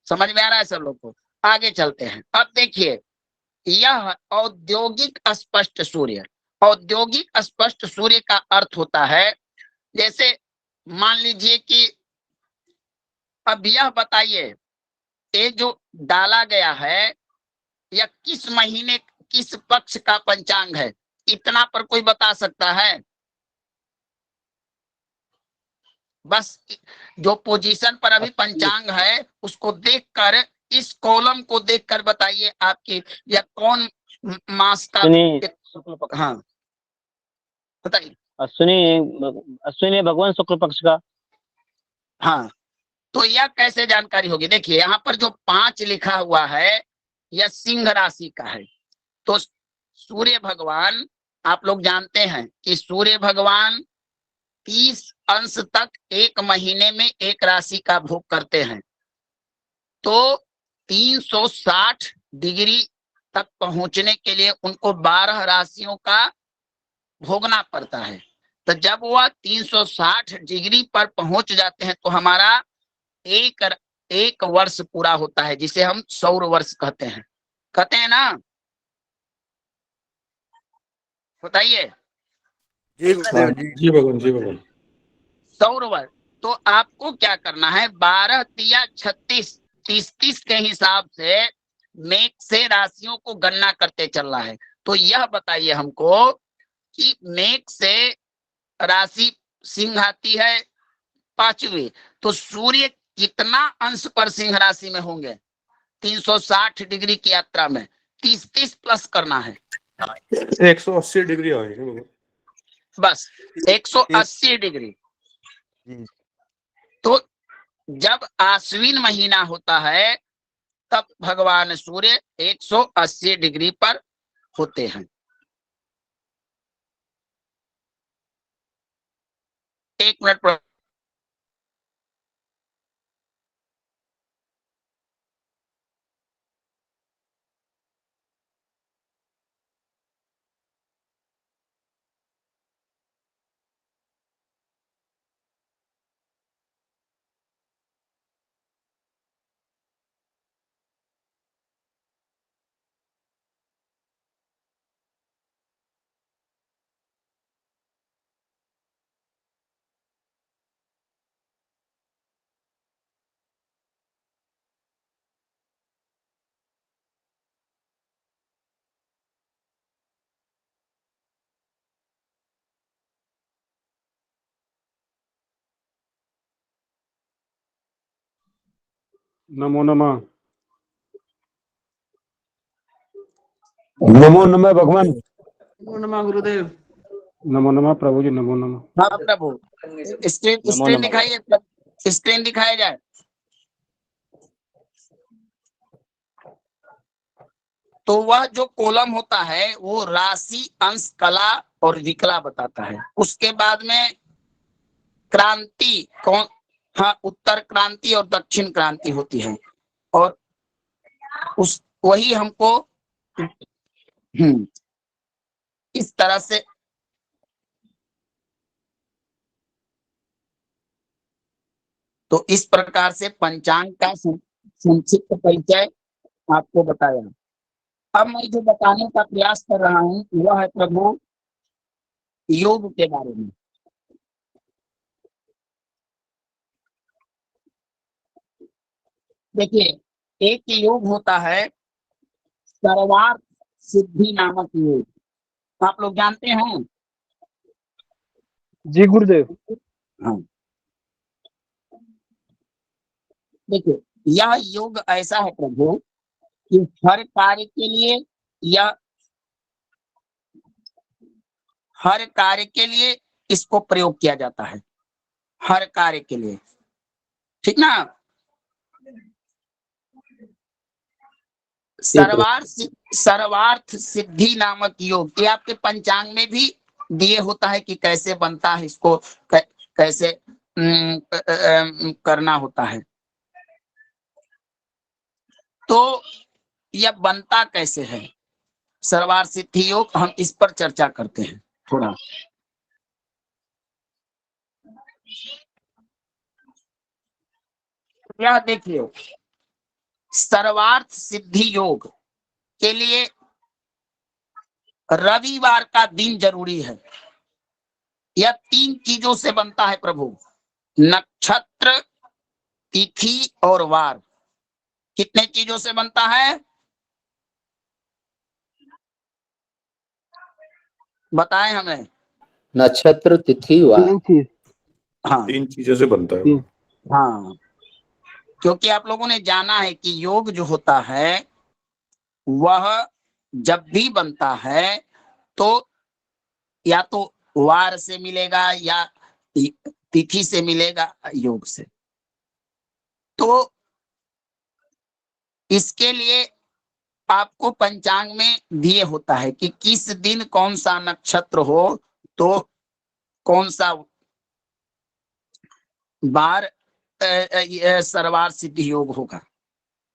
समझ में आ रहा है सब लोग को। आगे चलते हैं। अब देखिए, यह औद्योगिक स्पष्ट सूर्य, औद्योगिक स्पष्ट सूर्य का अर्थ होता है, जैसे मान लीजिए कि अब यह बताइए, ये जो डाला गया है यह किस महीने किस पक्ष का पंचांग है, इतना पर कोई बता सकता है? बस जो पोजीशन पर अभी पंचांग है उसको देखकर, इस कॉलम को देखकर बताइए आपकी यह कौन मास का। हाँ बताइए। अश्विनी भगवान शुक्ल पक्ष का। हाँ, तो यह कैसे जानकारी होगी? देखिए यहाँ पर जो 5 लिखा हुआ है यह सिंह राशि का है। तो सूर्य भगवान, आप लोग जानते हैं कि सूर्य भगवान 30 अंश तक एक महीने में एक राशि का भोग करते हैं। तो 360 डिग्री तक पहुंचने के लिए उनको 12 राशियों का भोगना पड़ता है। तो जब वह 360 डिग्री पर पहुंच जाते हैं तो हमारा एक वर्ष पूरा होता है, जिसे हम सौर वर्ष कहते हैं ना। बताइए। जी गुरुदेव जी। जी भगवान, जी भगवान। सौर वर्ष। तो आपको क्या करना है, 12 तिया 36 30 के हिसाब से मेघ से राशियों को गणना करते चलना है। तो यह बताइए हमको कि मेघ से राशि सिंह आती है 5वीं, तो सूर्य कितना अंश पर सिंह राशि में होंगे 360 डिग्री की यात्रा में? 30 प्लस करना है, 180 डिग्री आएगी भगवान। बस 180 डिग्री। जी। तो जब आश्विन महीना होता है तब भगवान सूर्य 180 डिग्री पर होते हैं। एक मिनट पर। नमो नमः। नमो नमः भगवान। नमः गुरुदेव। नमो नमः प्रभु जी। नमो नमः। हाँ प्रभु, स्क्रीन नमो स्क्रीन नमः। दिखाइए, स्क्रीन दिखाया जाए। तो वह जो कॉलम होता है वो राशि, अंश, कला और विकला बताता है। उसके बाद में क्रांति कौन, हाँ, उत्तर क्रांति और दक्षिण क्रांति होती है, और उस वही हमको इस तरह से। तो इस प्रकार से पंचांग का संक्षिप्त परिचय आपको बताया। अब मैं जो बताने का प्रयास कर रहा हूँ वह है प्रभु योग के बारे में। देखिए, एक योग होता है सर्वार्थ सिद्धि नामक योग, आप लोग जानते हैं? जी गुरुदेव। हाँ, देखिए यह योग ऐसा है प्रभु कि हर कार्य के लिए, या हर कार्य के लिए इसको प्रयोग किया जाता है, हर कार्य के लिए, ठीक ना। सर्वार्थ सिद्धि नामक योग, ये आपके पंचांग में भी दिए होता है कि कैसे बनता है, इसको कैसे करना होता है। तो यह बनता कैसे है सर्वार्थ सिद्धि योग, हम इस पर चर्चा करते हैं थोड़ा। यह देखिए, सर्वार्थ सिद्धि योग के लिए रविवार का दिन जरूरी है। यह 3 चीजों से बनता है प्रभु, नक्षत्र, तिथि और वार। कितने चीजों से बनता है बताएं हमें। नक्षत्र, तिथि, वार। 3 चीज। हाँ 3 चीजों से बनता है वो। हाँ, क्योंकि आप लोगों ने जाना है कि योग जो होता है वह जब भी बनता है तो या तो वार से मिलेगा या तिथि से मिलेगा योग से। तो इसके लिए आपको पंचांग में दिए होता है कि किस दिन कौन सा नक्षत्र हो तो कौन सा बार सर्वार सिद्धि योग होगा।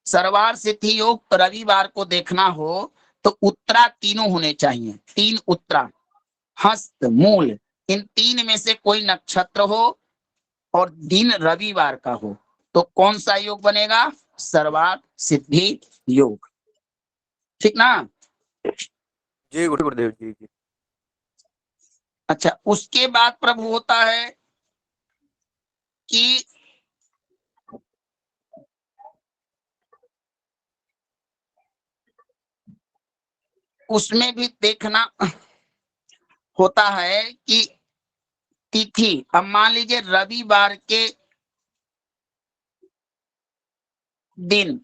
सर्वार सिद्धि योग रविवार को देखना हो तो उत्तरा तीनों होने चाहिए, 3 उत्तरा, हस्त, मूल, इन 3 में से कोई नक्षत्र हो और दिन रविवार का हो तो कौन सा योग बनेगा, सर्वार सिद्धि योग। ठीक ना। जी गुरुदेव जी जी। अच्छा, उसके बाद प्रभु होता है कि उसमें भी देखना होता है कि तिथि, अब मान लीजिए रविवार के दिन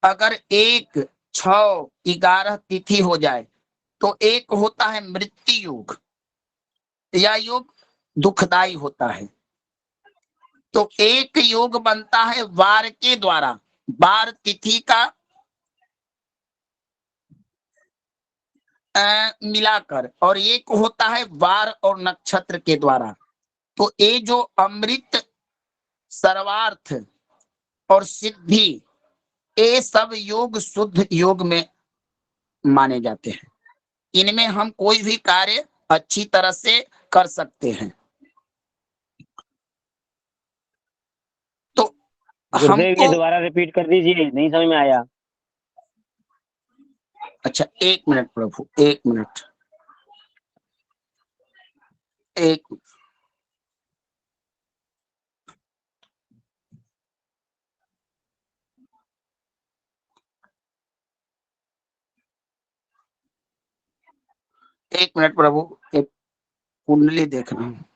अगर 1, 6, 11 तिथि हो जाए तो एक होता है मृत्यु योग, यह योग दुखदाई होता है। तो एक योग बनता है वार के द्वारा, वार तिथि का मिलाकर, और एक होता है वार और नक्षत्र के द्वारा। तो ये जो अमृत, सर्वार्थ और सिद्धि, ये सब योग शुद्ध योग में माने जाते हैं। इनमें हम कोई भी कार्य अच्छी तरह से कर सकते हैं। तो गुरुदेव ये हमको, दोबारा रिपीट कर दीजिए, नहीं समझ में आया। अच्छा 1 मिनट प्रभु, 1 मिनट, 1 मिनट प्रभु, एक कुंडली देखना है।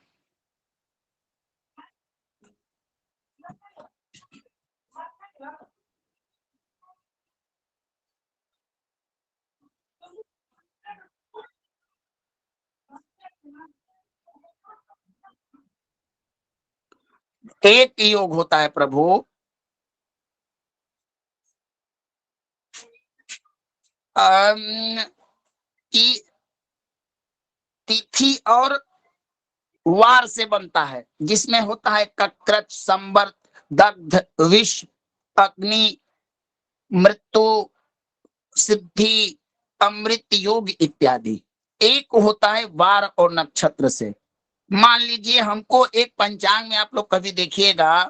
एक योग होता है प्रभु कि तिथि और वार से बनता है, जिसमें होता है ककृत, संवर्त, दग्ध, विष, अग्नि, मृत्यु, सिद्धि, अमृत योग इत्यादि। एक होता है वार और नक्षत्र से। मान लीजिए हमको एक पंचांग में आप लोग कभी देखिएगा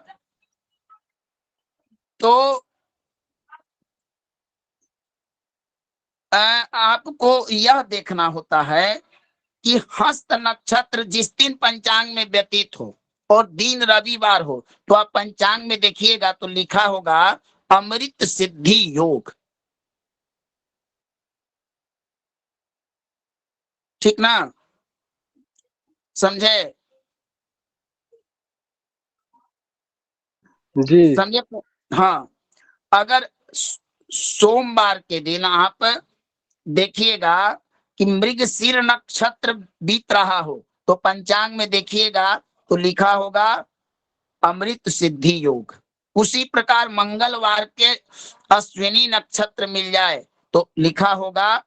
तो आपको यह देखना होता है कि हस्त नक्षत्र जिस दिन पंचांग में व्यतीत हो और दिन रविवार हो तो आप पंचांग में देखिएगा तो लिखा होगा अमृत सिद्धि योग। ठीक ना, समझे? जी। समझे? हाँ, अगर सोमवार के दिन आप देखिएगा कि मृगशीर नक्षत्र बीत रहा हो तो पंचांग में देखिएगा तो लिखा होगा अमृत सिद्धि योग। उसी प्रकार मंगलवार के अश्विनी नक्षत्र मिल जाए तो लिखा होगा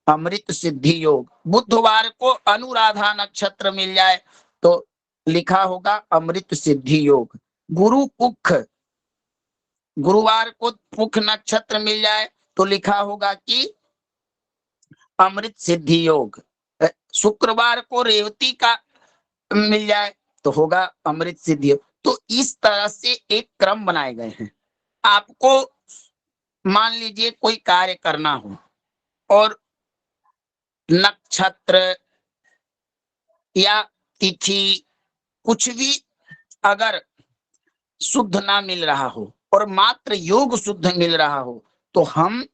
अमृत सिद्धि योग। बुधवार को अनुराधा नक्षत्र मिल जाए तो लिखा होगा अमृत सिद्धि योग। गुरुवार को पुख नक्षत्र मिल जाए तो लिखा होगा कि अमृत सिद्धि योग। शुक्रवार को रेवती का मिल जाए तो होगा अमृत सिद्धि योग। तो इस तरह से एक क्रम बनाए गए हैं। आपको मान लीजिए कोई कार्य करना हो और नक्षत्र या तिथि कुछ भी अगर शुद्ध ना मिल रहा हो और मात्र योग शुद्ध मिल रहा हो तो हम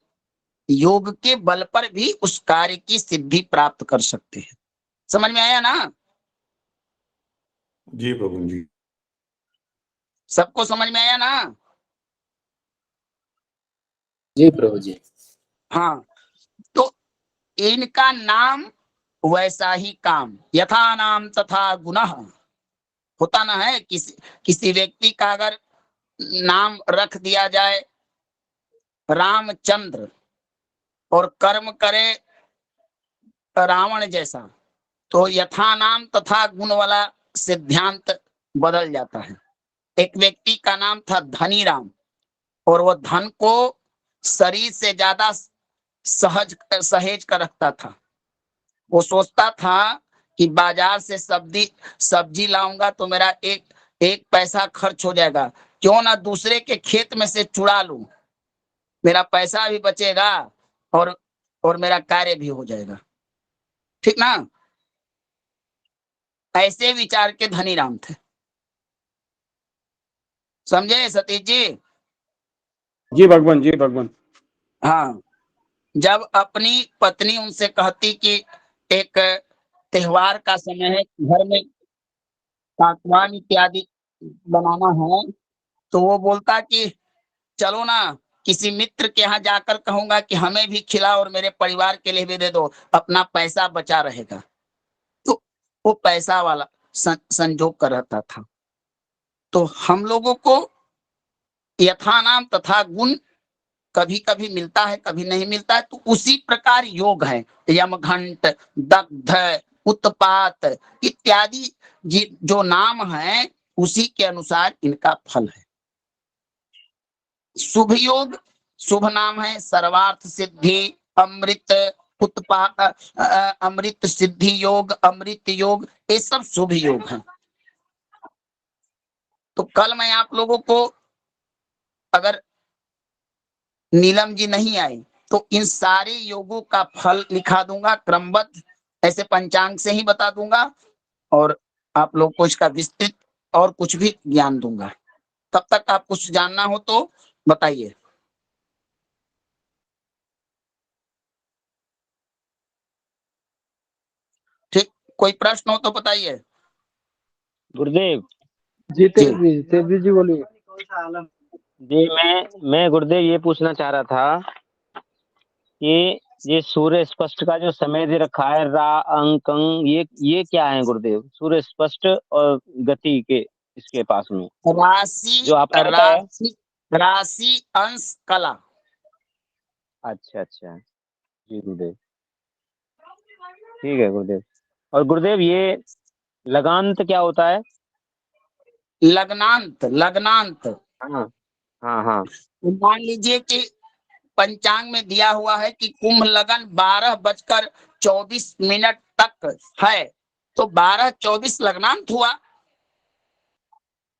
योग के बल पर भी उस कार्य की सिद्धि प्राप्त कर सकते हैं। समझ में आया ना? जी प्रभु जी। सबको समझ में आया ना? जी प्रभु जी। हाँ, तो इनका नाम वैसा ही काम, यथा नाम तथा गुणः। होता ना है किसी व्यक्ति का अगर नाम रख दिया जाए रामचंद्र और कर्म करे रावण जैसा तो यथा नाम तथा गुण वाला सिद्धांत बदल जाता है। एक व्यक्ति का नाम था धनीराम और वो धन को शरीर से ज्यादा सहेज कर रखता था। वो सोचता था कि बाजार से सब्जी लाऊंगा तो मेरा एक पैसा खर्च हो जाएगा, क्यों ना दूसरे के खेत में से चुरा लूं, मेरा पैसा भी बचेगा और मेरा कार्य भी हो जाएगा। ठीक ना? ऐसे विचार के धनीराम थे। समझे सतीश जी? जी भगवान, जी भगवान। हाँ, जब अपनी पत्नी उनसे कहती कि एक त्योहार का समय है, घर में पकवान इत्यादि बनाना है, तो वो बोलता कि चलो ना किसी मित्र के यहाँ जाकर कहूंगा कि हमें भी खिला और मेरे परिवार के लिए भी दे दो, अपना पैसा बचा रहेगा। तो वो पैसा वाला संजोग कर रहता था। तो हम लोगों को यथा नाम तथा गुण कभी कभी मिलता है, कभी नहीं मिलता है। तो उसी प्रकार योग है, यमघंट, दग्ध, उत्पात इत्यादि जो नाम है उसी के अनुसार इनका फल है। शुभ योग शुभ नाम है, सर्वार्थ सिद्धि, अमृत अमृत सिद्धि योग, अमृत योग, ये सब शुभ योग हैं। तो कल मैं आप लोगों को, अगर नीलम जी नहीं आई तो इन सारे योगों का फल लिखा दूंगा क्रमबद्ध, ऐसे पंचांग से ही बता दूंगा और आप लोग को इसका विस्तृत और कुछ भी ज्ञान दूंगा। तब तक आप कुछ जानना हो तो बताइए। ठीक, कोई प्रश्न हो तो बताइए। गुरुदेव जी तेजी जी बोलिए। जी, मैं गुरुदेव ये पूछना चाह रहा था कि ये सूर्य स्पष्ट का जो समय दे रखा है रा अंक अंग, ये क्या है गुरुदेव? सूर्य स्पष्ट और गति के इसके पास में जो आपने बताया। राशि अंश कला। अच्छा अच्छा, जी गुरुदेव, ठीक है गुरुदेव। और गुरुदेव ये लगांत क्या होता है? लग्नांत हाँ हाँ हाँ। मान लीजिए कि पंचांग में दिया हुआ है कि कुंभ लगन 12:24 तक है, तो 12:24 लग्नांत हुआ।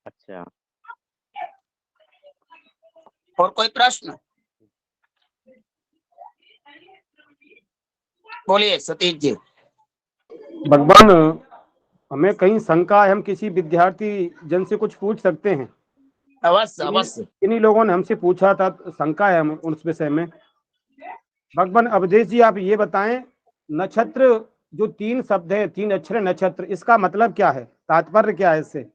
अच्छा, और कोई प्रश्न? बोलिए सतीश जी। भगवान, हमें कहीं शंका है, हम किसी विद्यार्थी जन से कुछ पूछ सकते हैं? अवश्य अवश्य। इन्हीं लोगों ने हमसे पूछा था, शंका है हम उस विषय में। भगवान अवधेश जी, आप ये बताएं, नक्षत्र जो 3 शब्द है, 3 अक्षर नक्षत्र, इसका मतलब क्या है, तात्पर्य क्या है, इससे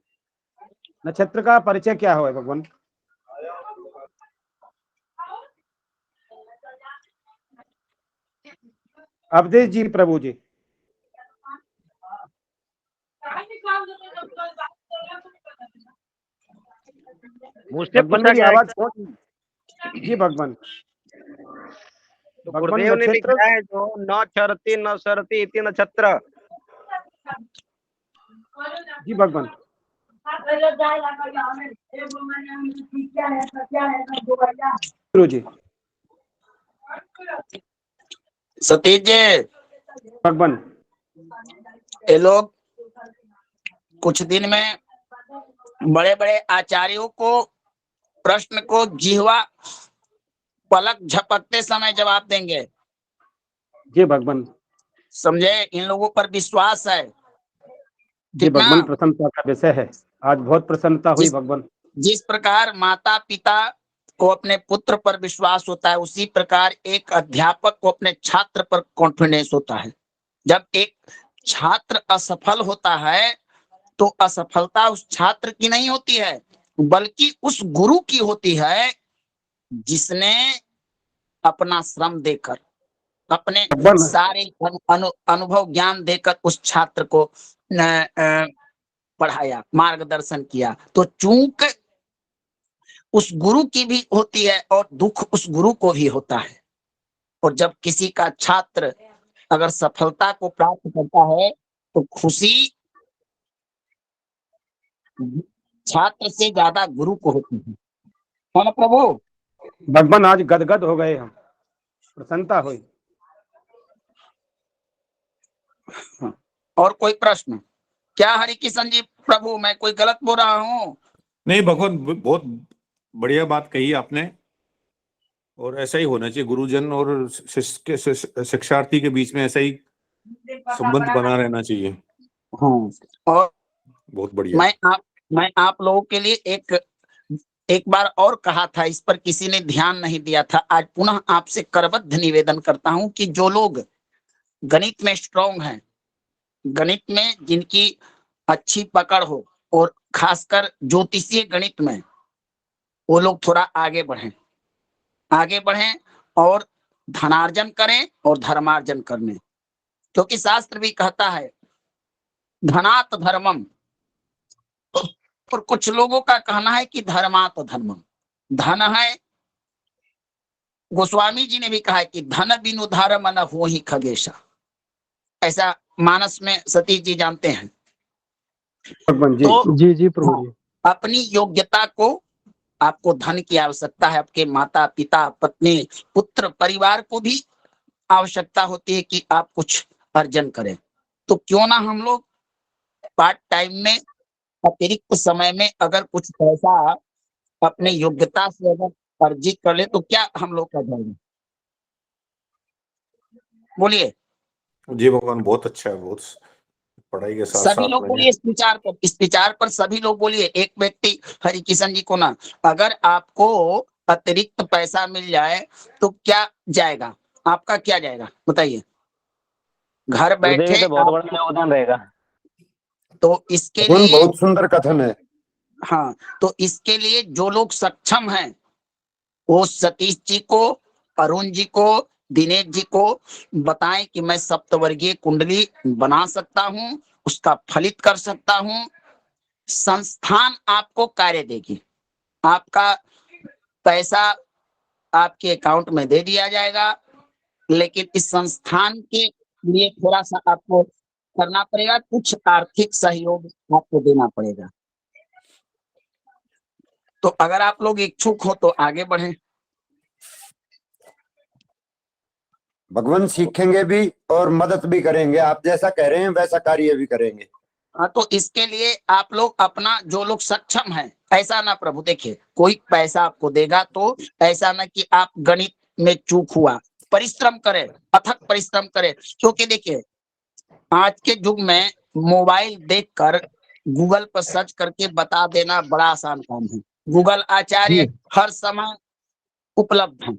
नक्षत्र का परिचय क्या है भगवान? अवधेश जी प्रभु जी। मुझसे भगवान पूछा मेरी गया है आवाज पहुंच जी भगवान। तो भगवान गुरुदेव ने नक्षत्र लिखा है जो न चरती न सरती इति नक्षत्र। जी भगवान। गुरु जी सतीश जी, भगवान ये लोग कुछ दिन में बड़े बड़े आचार्यों को प्रश्न को जिह्वा पलक झपकते समय जवाब देंगे। जी भगवान। समझे? इन लोगों पर विश्वास है। जी ठीक ना? भगवान प्रसन्नता का विषय है, आज बहुत प्रसन्नता हुई भगवान। जिस प्रकार माता पिता को अपने पुत्र पर विश्वास होता है, उसी प्रकार एक अध्यापक को अपने छात्र पर कॉन्फिडेंस होता है। जब एक छात्र असफल होता है तो असफलता उस छात्र की नहीं होती है, बल्कि उस गुरु की होती है जिसने अपना श्रम देकर, अपने भगवान सारे अनुभव ज्ञान देकर उस छात्र को पढ़ाया, मार्गदर्शन किया। तो चूक उस गुरु की भी होती है और दुख उस गुरु को भी होता है। और जब किसी का छात्र अगर सफलता को प्राप्त करता है तो खुशी छात्र से ज्यादा गुरु को होती है ना प्रभु? भगवान आज गदगद हो गए हम, प्रसन्नता हुई। और कोई प्रश्न? क्या हरि किशन जी प्रभु, मैं कोई गलत बोल रहा हूँ? नहीं भगवान, बहुत बढ़िया बात कही आपने, और ऐसा ही होना चाहिए। गुरुजन और शिक्षार्थी के बीच में ऐसा ही संबंध बना रहना चाहिए। हाँ, और बहुत बढ़िया। मैं आप लोगों के लिए एक बार और कहा था, इस पर किसी ने ध्यान नहीं दिया था। आज पुनः आपसे करबद्ध निवेदन करता हूं कि जो लोग गणित में स्ट्रांग हैं, गणित में जिनकी अच्छी पकड़ हो, और खासकर ज्योतिषीय गणित में, वो लोग थोड़ा आगे बढ़ें और धनार्जन करें और धर्मार्जन करने। क्योंकि शास्त्र भी कहता है धनात् धर्मम, और कुछ लोगों का कहना है कि धर्मात् धर्मम। धन है, गोस्वामी जी ने भी कहा है कि धन बिनु धर्म न हो ही खगेशा, ऐसा मानस में सतीश जी जानते हैं। भगवान जी तो जी जी प्रभु जी। अपनी योग्यता को, आपको धन की आवश्यकता है, आपके माता पिता पत्नी पुत्र परिवार को भी आवश्यकता होती है कि आप कुछ अर्जन करें। तो क्यों ना हम लोग पार्ट टाइम में, अतिरिक्त समय में अगर कुछ पैसा अपने योग्यता से अगर अर्जित कर ले तो क्या हम लोग का जाएगा? बोलिए। जी भगवान, बहुत अच्छा है, बहुत पढ़ाई के साथ सभी साथ लोग में बोलिए इस विचार पर सभी लोग बोलिए। एक व्यक्ति हरि किशन जी को ना, अगर आपको अतिरिक्त पैसा मिल जाए तो क्या जाएगा? आपका क्या जाएगा बताइए? घर गुरुदेव बैठे ये तो बहुत आप, बड़ा योगदान रहेगा। तो इसके भगवान लिए, बहुत सुंदर कथन है। हाँ, तो इसके लिए जो लोग सक्षम हैं वो सतीश जी को, अरुण जी को, दिनेश जी को बताएं कि मैं सप्तवर्गीय कुंडली बना सकता हूं, उसका फलित कर सकता हूं। संस्थान आपको कार्य देगी, आपका पैसा आपके अकाउंट में दे दिया जाएगा, लेकिन इस संस्थान के लिए थोड़ा सा आपको करना पड़ेगा, कुछ आर्थिक सहयोग आपको देना पड़ेगा। तो अगर आप लोग इच्छुक हो तो आगे बढ़ें। भगवान सीखेंगे भी और मदद भी करेंगे, आप जैसा कह रहे हैं वैसा कार्य भी करेंगे। हाँ, तो इसके लिए आप लोग अपना, जो लोग सक्षम हैं, ऐसा ना प्रभु देखिए, कोई पैसा आपको देगा तो ऐसा ना कि आप गणित में चूक हुआ, परिश्रम करें, अथक परिश्रम करें। क्योंकि देखिए आज के युग में मोबाइल देखकर गूगल पर सर्च करके बता देना बड़ा आसान काम है। गूगल आचार्य हर समय उपलब्ध हैं,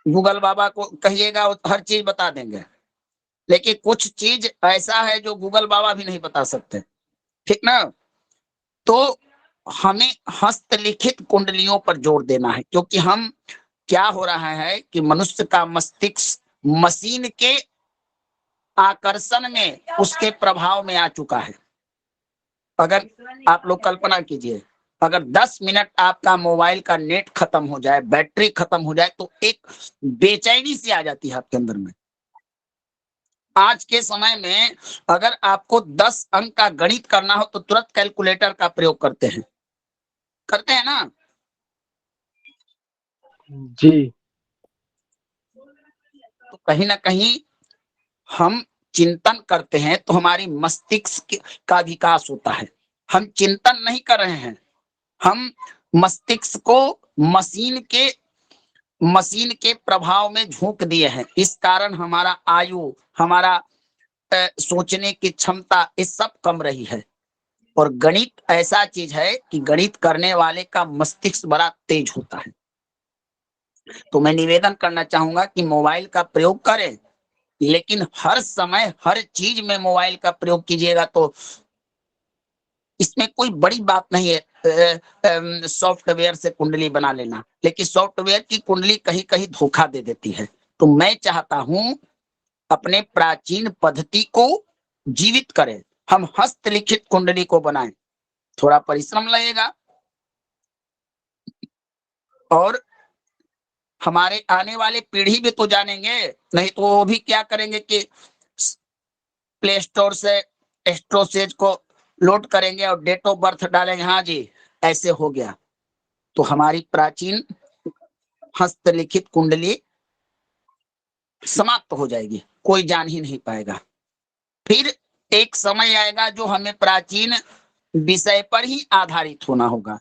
गूगल बाबा को कहिएगा वो हर चीज बता देंगे। लेकिन कुछ चीज ऐसा है जो गूगल बाबा भी नहीं बता सकते, ठीक ना? तो हमें हस्तलिखित कुंडलियों पर जोर देना है, क्योंकि हम, क्या हो रहा है कि मनुष्य का मस्तिष्क मशीन के आकर्षण में, उसके प्रभाव में आ चुका है। अगर आप लोग कल्पना कीजिए, अगर 10 मिनट आपका मोबाइल का नेट खत्म हो जाए, बैटरी खत्म हो जाए, तो एक बेचैनी सी आ जाती है आपके अंदर में। आज के समय में अगर आपको 10 अंक का गणित करना हो तो तुरंत कैलकुलेटर का प्रयोग करते हैं ना। जी। तो कहीं ना कहीं हम चिंतन करते हैं तो हमारी मस्तिष्क का विकास होता है। हम चिंतन नहीं कर रहे हैं, हम मस्तिष्क को मशीन के प्रभाव में झोंक दिए हैं। इस कारण हमारा आयु, हमारा सोचने की क्षमता, ये सब कम रही है। और गणित ऐसा चीज है कि गणित करने वाले का मस्तिष्क बड़ा तेज होता है। तो मैं निवेदन करना चाहूंगा कि मोबाइल का प्रयोग करें, लेकिन हर समय हर चीज में मोबाइल का प्रयोग कीजिएगा तो इसमें कोई बड़ी बात नहीं है सॉफ्टवेयर से कुंडली बना लेना, लेकिन सॉफ्टवेयर की कुंडली कहीं कहीं धोखा दे देती है। तो मैं चाहता हूं अपने प्राचीन पद्धति को जीवित करें, हम हस्तलिखित कुंडली को बनाएं। थोड़ा परिश्रम लगेगा और हमारे आने वाले पीढ़ी भी तो जानेंगे, नहीं तो वो भी क्या करेंगे कि प्ले स्टोर से एस्ट्रोसेज को लोड करेंगे और डेट ऑफ बर्थ डालेंगे, हाँ जी ऐसे हो गया। तो हमारी प्राचीन हस्तलिखित कुंडली समाप्त हो जाएगी, कोई जान ही नहीं पाएगा। फिर एक समय आएगा जो हमें प्राचीन विषय पर ही आधारित होना होगा,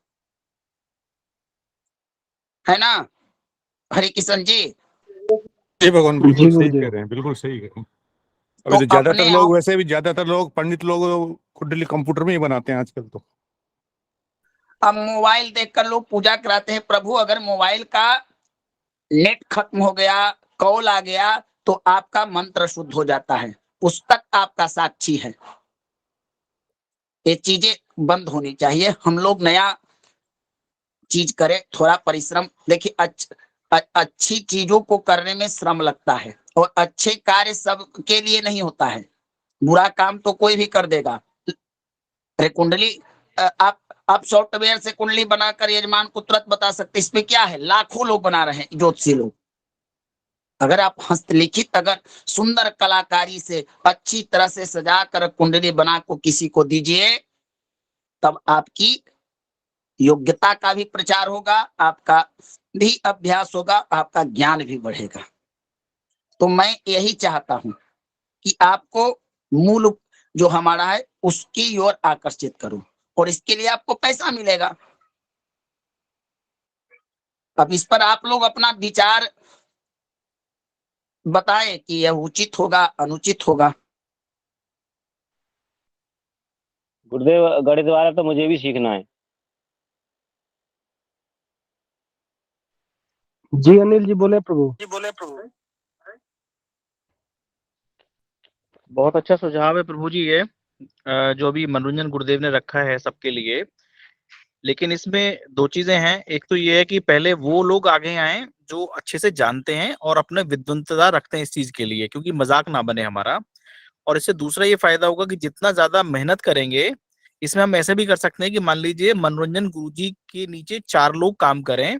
है ना हरि किशन जी? जी भगवान, जी बिल्कुल सही गुरुदेव। कह रहे हैं, बिल्कुल सही कह रहे हैं। तो अभी तो ज्यादातर अपने लोग, वैसे भी ज्यादातर लोग, पंडित लोग कुंडली कंप्यूटर में ही बनाते हैं आजकल तो। अब मोबाइल देखकर लोग पूजा कराते हैं। प्रभु अगर मोबाइल का नेट खत्म हो गया, कॉल आ गया, तो आपका मंत्र शुद्ध हो जाता है, पुस्तक आपका साक्षी है। ये चीजें बंद होनी चाहिए। हम लोग नया चीज करें, थोड़ा परिश्रम। देखिए अच्छी चीजों को करने में श्रम लगता है, और अच्छे कार्य सबके लिए नहीं होता है। बुरा काम तो कोई भी कर देगा। अरे कुंडली आप सॉफ्टवेयर से कुंडली बनाकर यजमान को तुरंत बता सकते, इसमें क्या है, लाखों लोग बना रहे हैं ज्योतिषी लोग। अगर आप हस्तलिखित, अगर सुंदर कलाकारी से अच्छी तरह से सजा कर कुंडली बना को किसी को दीजिए, तब आपकी योग्यता का भी प्रचार होगा, आपका भी अभ्यास होगा, आपका ज्ञान भी बढ़ेगा। तो मैं यही चाहता हूं कि आपको मूल जो हमारा है उसकी ओर आकर्षित करूं, और इसके लिए आपको पैसा मिलेगा। अब इस पर आप लोग अपना विचार बताएं कि यह उचित होगा, अनुचित होगा। गुरुदेव गणित वाला तो मुझे भी सीखना है। जी अनिल जी बोले प्रभु। बहुत अच्छा सुझाव है प्रभु जी ये, जो भी मनोरंजन गुरुदेव ने रखा है सबके लिए। लेकिन इसमें दो चीजें हैं। एक तो ये है कि पहले वो लोग आगे आए जो अच्छे से जानते हैं और अपने विद्वत्ता रखते हैं इस चीज के लिए, क्योंकि मजाक ना बने हमारा। और इससे दूसरा ये फायदा होगा कि जितना ज्यादा मेहनत करेंगे, इसमें हम ऐसे भी कर सकते हैं कि मान लीजिए मनोरंजन गुरुजी के नीचे 4 लोग काम करें,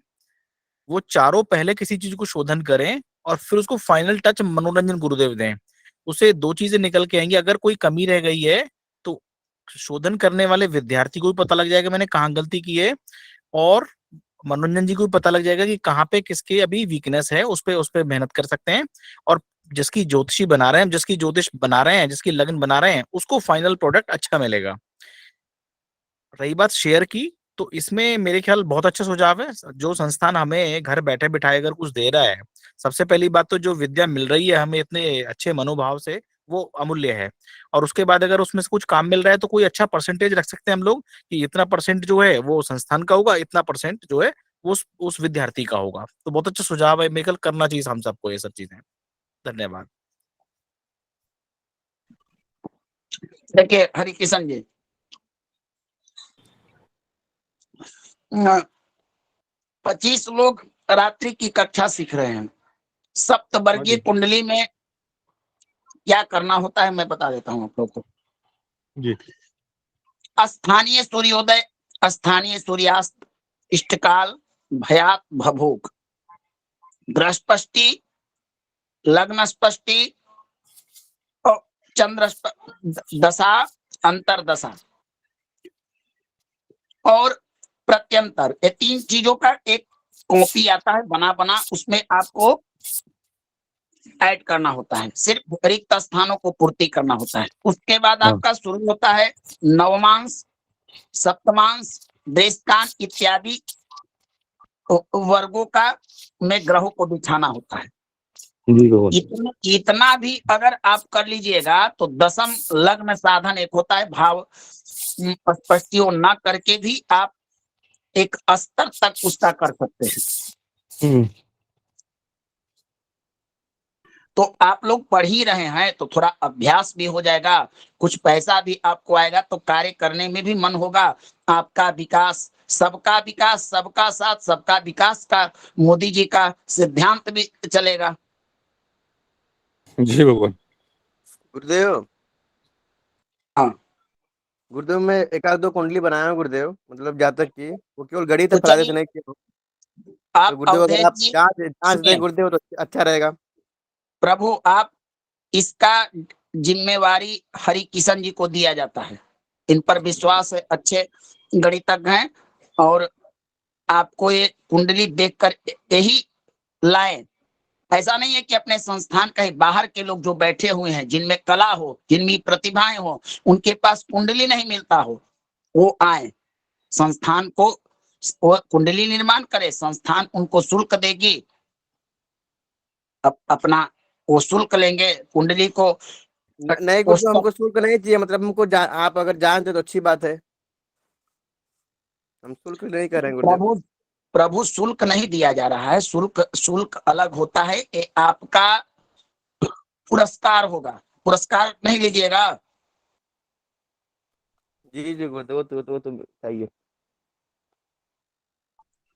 वो चारों पहले किसी चीज को शोधन करें और फिर उसको फाइनल टच मनोरंजन गुरुदेव दें। उसे 2 चीजें निकल के आएंगी। अगर कोई कमी रह गई है तो शोधन करने वाले विद्यार्थी को भी पता लग जाएगा मैंने कहाँ गलती की है, और मनोरंजन जी को भी पता लग जाएगा कि कहाँ पे किसके अभी वीकनेस है, उस पे मेहनत कर सकते हैं। और जिसकी ज्योतिषी बना रहे हैं, जिसकी ज्योतिष बना रहे हैं, जिसकी लगन बना रहे हैं, उसको फाइनल प्रोडक्ट अच्छा मिलेगा। रही बात शेयर की, तो इसमें मेरे ख्याल बहुत अच्छा सुझाव है। जो संस्थान हमें घर बैठे बिठाए अगर कुछ दे रहा है, सबसे पहली बात तो जो विद्या मिल रही है हमें इतने अच्छे मनोभाव से, वो अमूल्य है। और उसके बाद अगर उसमें से कुछ काम मिल रहा है तो कोई अच्छा परसेंटेज रख सकते हैं हम लोग कि इतना परसेंट जो है वो संस्थान का होगा, इतना परसेंट जो है वो उस विद्यार्थी का होगा। तो बहुत अच्छा सुझाव है, मेरे ख्याल करना चाहिए हम सबको ये सब चीजें। धन्यवाद। देखिए हरि किशन जी, 25 लोग रात्रि की कक्षा सीख रहे हैं। सप्तवर्गीय कुंडली में क्या करना होता है मैं बता देता हूं आप लोग को। जी। स्थानीय सूर्योदय स्थानीय सूर्यास्त, इष्टकाल, भयात भभोग, ग्रहस्पष्टि, लग्न स्पष्टि और चंद्र दशा, अंतरदशा और प्रत्यंतर, ये 3 चीजों का एक कॉपी आता है बना बना, उसमें आपको ऐड करना होता है, सिर्फ रिक्त स्थानों को पूर्ति करना होता है। उसके बाद आपका शुरू होता है नवमांश, सप्तमांश, देशकान इत्यादि वर्गों का में ग्रहों को बिछाना होता है। इतना भी अगर आप कर लीजिएगा तो दशम लग्न साधन एक होता है, भाव स्पष्टियों न करके भी आप एक स्तर तक उसका कर सकते हैं। तो आप लोग पढ़ ही रहे हैं तो थोड़ा अभ्यास भी हो जाएगा, कुछ पैसा भी आपको आएगा तो कार्य करने में भी मन होगा। आपका विकास, सबका साथ सबका विकास का मोदी जी का सिद्धांत भी चलेगा। जी भगवान। गुरुदेव, हाँ गुरुदेव मैं एक आध 2 कुंडली बनाया हूँ गुरुदेव, मतलब जातक की, वो केवल गणित तो फलादेश चलिए नहीं किया हूँ। आप तो गुरुदेव अगर अवधेश आप जी जांच सुनिए, दें गुरुदेव तो अच्छा रहेगा। प्रभु आप इसका जिम्मेवारी हरि किशन जी को दिया जाता है, इन पर विश्वास है, अच्छे गणितज्ञ हैं और आपको ये कुंडली देखकर यही लाएं। ऐसा नहीं है कि अपने संस्थान कहीं बाहर के लोग जो बैठे हुए हैं जिनमें कला हो, जिनमें प्रतिभाएं हो, उनके पास कुंडली नहीं मिलता हो, वो आए संस्थान को, वो कुंडली निर्माण करे, संस्थान उनको शुल्क देगी, अपना वो शुल्क लेंगे कुंडली को। नहीं गुरुदेव, हमको शुल्क नहीं चाहिए, मतलब हमको आप अगर जानते तो अच्छी बात है, हम शुल्क नहीं कर रहे हैं गुरुदेव। प्रभु शुल्क नहीं दिया जा रहा है, शुल्क अलग होता है, ये आपका पुरस्कार होगा, पुरस्कार नहीं लीजिएगा। जी जी गुरुदेव, तो चाहिए।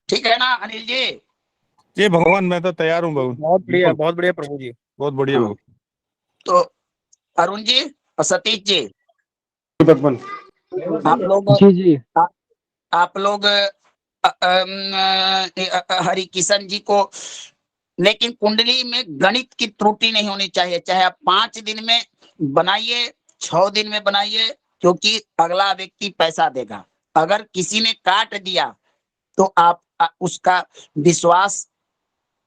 ठीक है ना अनिल जी? जी भगवान, मैं तो तैयार हूँ भगवान। बहुत बढ़िया प्रभु जी, बहुत बढ़िया हाँ। भगवान। तो अरुण जी और सतीश जी, भगवान जी आप लोग हरि किशन जी को, लेकिन कुंडली में गणित की त्रुटि नहीं होनी चाहिए, चाहे आप 5 दिन में बनाइए, 6 दिन में बनाइए, क्योंकि अगला व्यक्ति पैसा देगा। अगर किसी ने काट दिया तो आप उसका विश्वास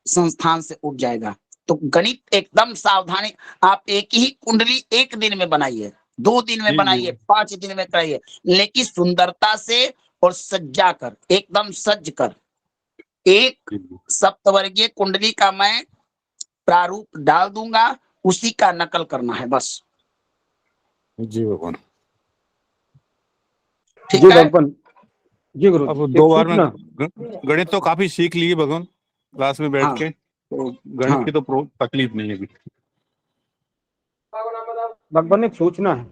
संस्थान से उठ जाएगा। तो गणित एकदम सावधानी, आप एक ही कुंडली 1 दिन में बनाइए, 2 दिन में बनाइए, 5 दिन में कराइए, लेकिन सुंदरता से और सज्जा कर, एकदम सज कर। एक सप्तवर्गीय कुंडली का मैं प्रारूप डाल दूंगा, उसी का नकल करना है बस। जी भगवान। ठीक है जी गुरु। अब 2 बार में गणित तो काफी सीख लिए भगवान क्लास में बैठ के, तो गणित की तो तकलीफ नहीं है अभी। भगवान एक सूचना है,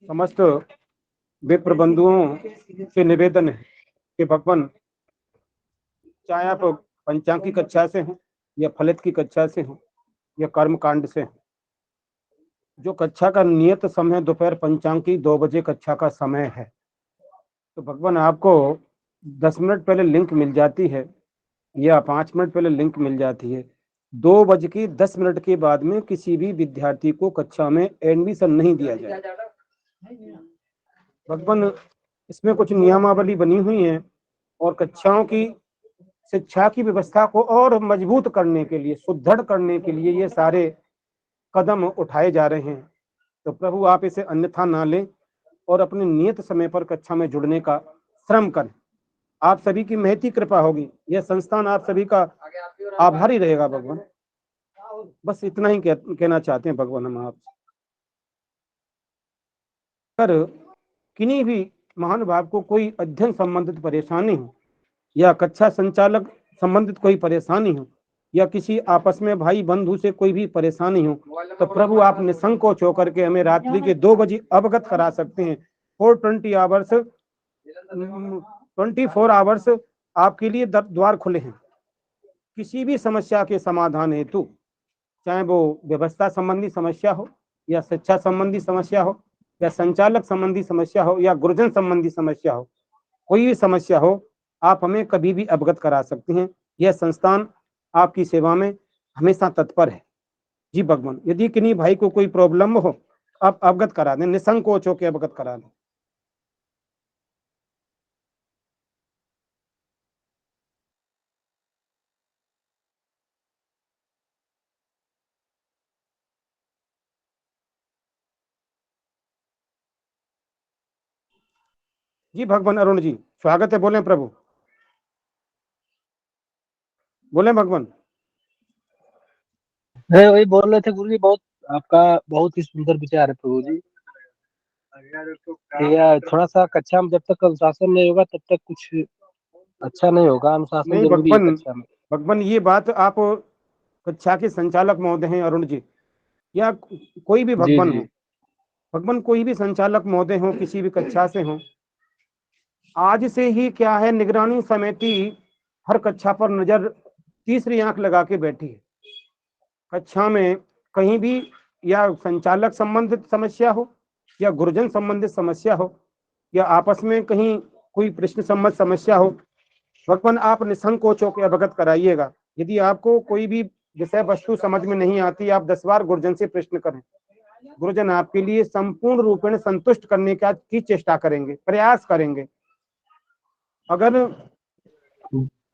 समस्त विप्र बंधुओं से निवेदन है कि भगवान, चाहे आप पंचांग की कक्षा से हो या फलित की कक्षा से हो या कर्म कांड से हो, जो कक्षा का नियत समय दोपहर पंचांग की 2 बजे कक्षा का समय है, तो भगवान आपको 10 मिनट पहले लिंक मिल जाती है या 5 मिनट पहले लिंक मिल जाती है। 2:10 के बाद में किसी भी विद्यार्थी को कक्षा में एडमिशन नहीं दिया जाए। भगवान इसमें कुछ नियमावली बनी हुई है और कक्षाओं की शिक्षा की व्यवस्था को और मजबूत करने के लिए, सुदृढ़ करने के लिए ये सारे कदम उठाए जा रहे हैं। तो प्रभु आप इसे अन्यथा ना लें और अपने नियत समय पर कक्षा में जुड़ने का श्रम करें। आप सभी की महती कृपा होगी, यह संस्थान आप सभी का आभारी रहेगा भगवान। बस इतना ही कहना चाहते हैं भगवान हम आप। अगर किन्हीं भी महान भाव को कोई अध्ययन संबंधित परेशानी हो या कक्षा संचालक संबंधित कोई परेशानी हो या किसी आपस में भाई बंधु से कोई भी परेशानी हो, तो प्रभु आप निसंकोच होकर के हमें रात्रि के 2 बजे अवगत करा सकते हैं। 24 आवर्स आपके लिए द्वार खुले हैं। किसी भी समस्या के समाधान हेतु, चाहे वो व्यवस्था संबंधी समस्या हो या शिक्षा संबंधी समस्या हो या संचालक संबंधी समस्या हो या गुरुजन संबंधी समस्या हो, कोई भी समस्या हो, आप हमें कभी भी अवगत करा सकते हैं। यह संस्थान आपकी सेवा में हमेशा तत्पर है। जी भगवान, यदि किन्हीं भाई को कोई प्रॉब्लम हो, आप अवगत करा दें, निसंकोच होकर अवगत करा दें। जी भगवान अरुण जी, स्वागत है, बोले प्रभु, बोले भगवान। है वही बोल रहे थे गुरु जी, बहुत आपका बहुत ही सुंदर विचार है प्रभु जी। या थोड़ा सा कक्षा में जब तक अनुशासन नहीं होगा तब तक कुछ अच्छा नहीं होगा। अनुशासन नहीं जरूरी है भगवान, कक्षा में। भगवान ये बात आप कक्षा के संचालक महोदय हैं अरुण जी, या कोई भी जी भगवान जी हो, भगवान कोई भी संचालक महोदय हो, किसी भी कक्षा से हो, आज से ही क्या है, निगरानी समिति हर कक्षा पर नजर, तीसरी आंख लगा के बैठी है। कक्षा में कहीं भी या संचालक संबंधित समस्या हो या गुरुजन संबंधित समस्या हो या आपस में कहीं कोई प्रश्न संबंध समस्या हो, भगवान आप निसंकोच होकर अवगत कराइएगा। यदि आपको कोई भी विषय वस्तु समझ में नहीं आती, आप 10 बार गुरुजन से प्रश्न करें, गुरुजन आपके लिए संपूर्ण रूपेण संतुष्ट करने की चेष्टा करेंगे, प्रयास करेंगे। अगर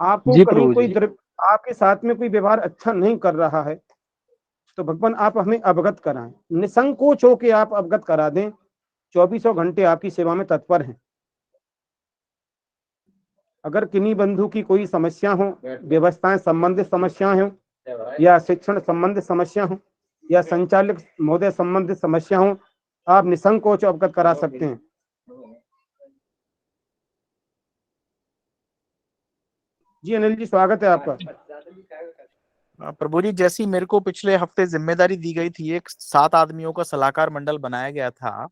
आपको जी कहीं प्रभु कोई जी। आपके साथ में कोई व्यवहार अच्छा नहीं कर रहा है, तो भगवान आप हमें अवगत कराएं, निसंकोच होकर आप अवगत करा दें। 24 घंटे आपकी सेवा में तत्पर हैं। अगर किन्हीं बंधु की कोई समस्या हो, व्यवस्थाएं संबंधित समस्या हो या शिक्षण संबंधित समस्या हो या संचालक महोदय संबंधित समस्या हो, आप निसंकोच अवगत करा सकते हैं। जी अनिल जी, स्वागत है आपका। प्रभु जी, जैसी मेरे को पिछले हफ्ते जिम्मेदारी दी गई थी, एक 7 आदमियों का सलाहकार मंडल बनाया गया था,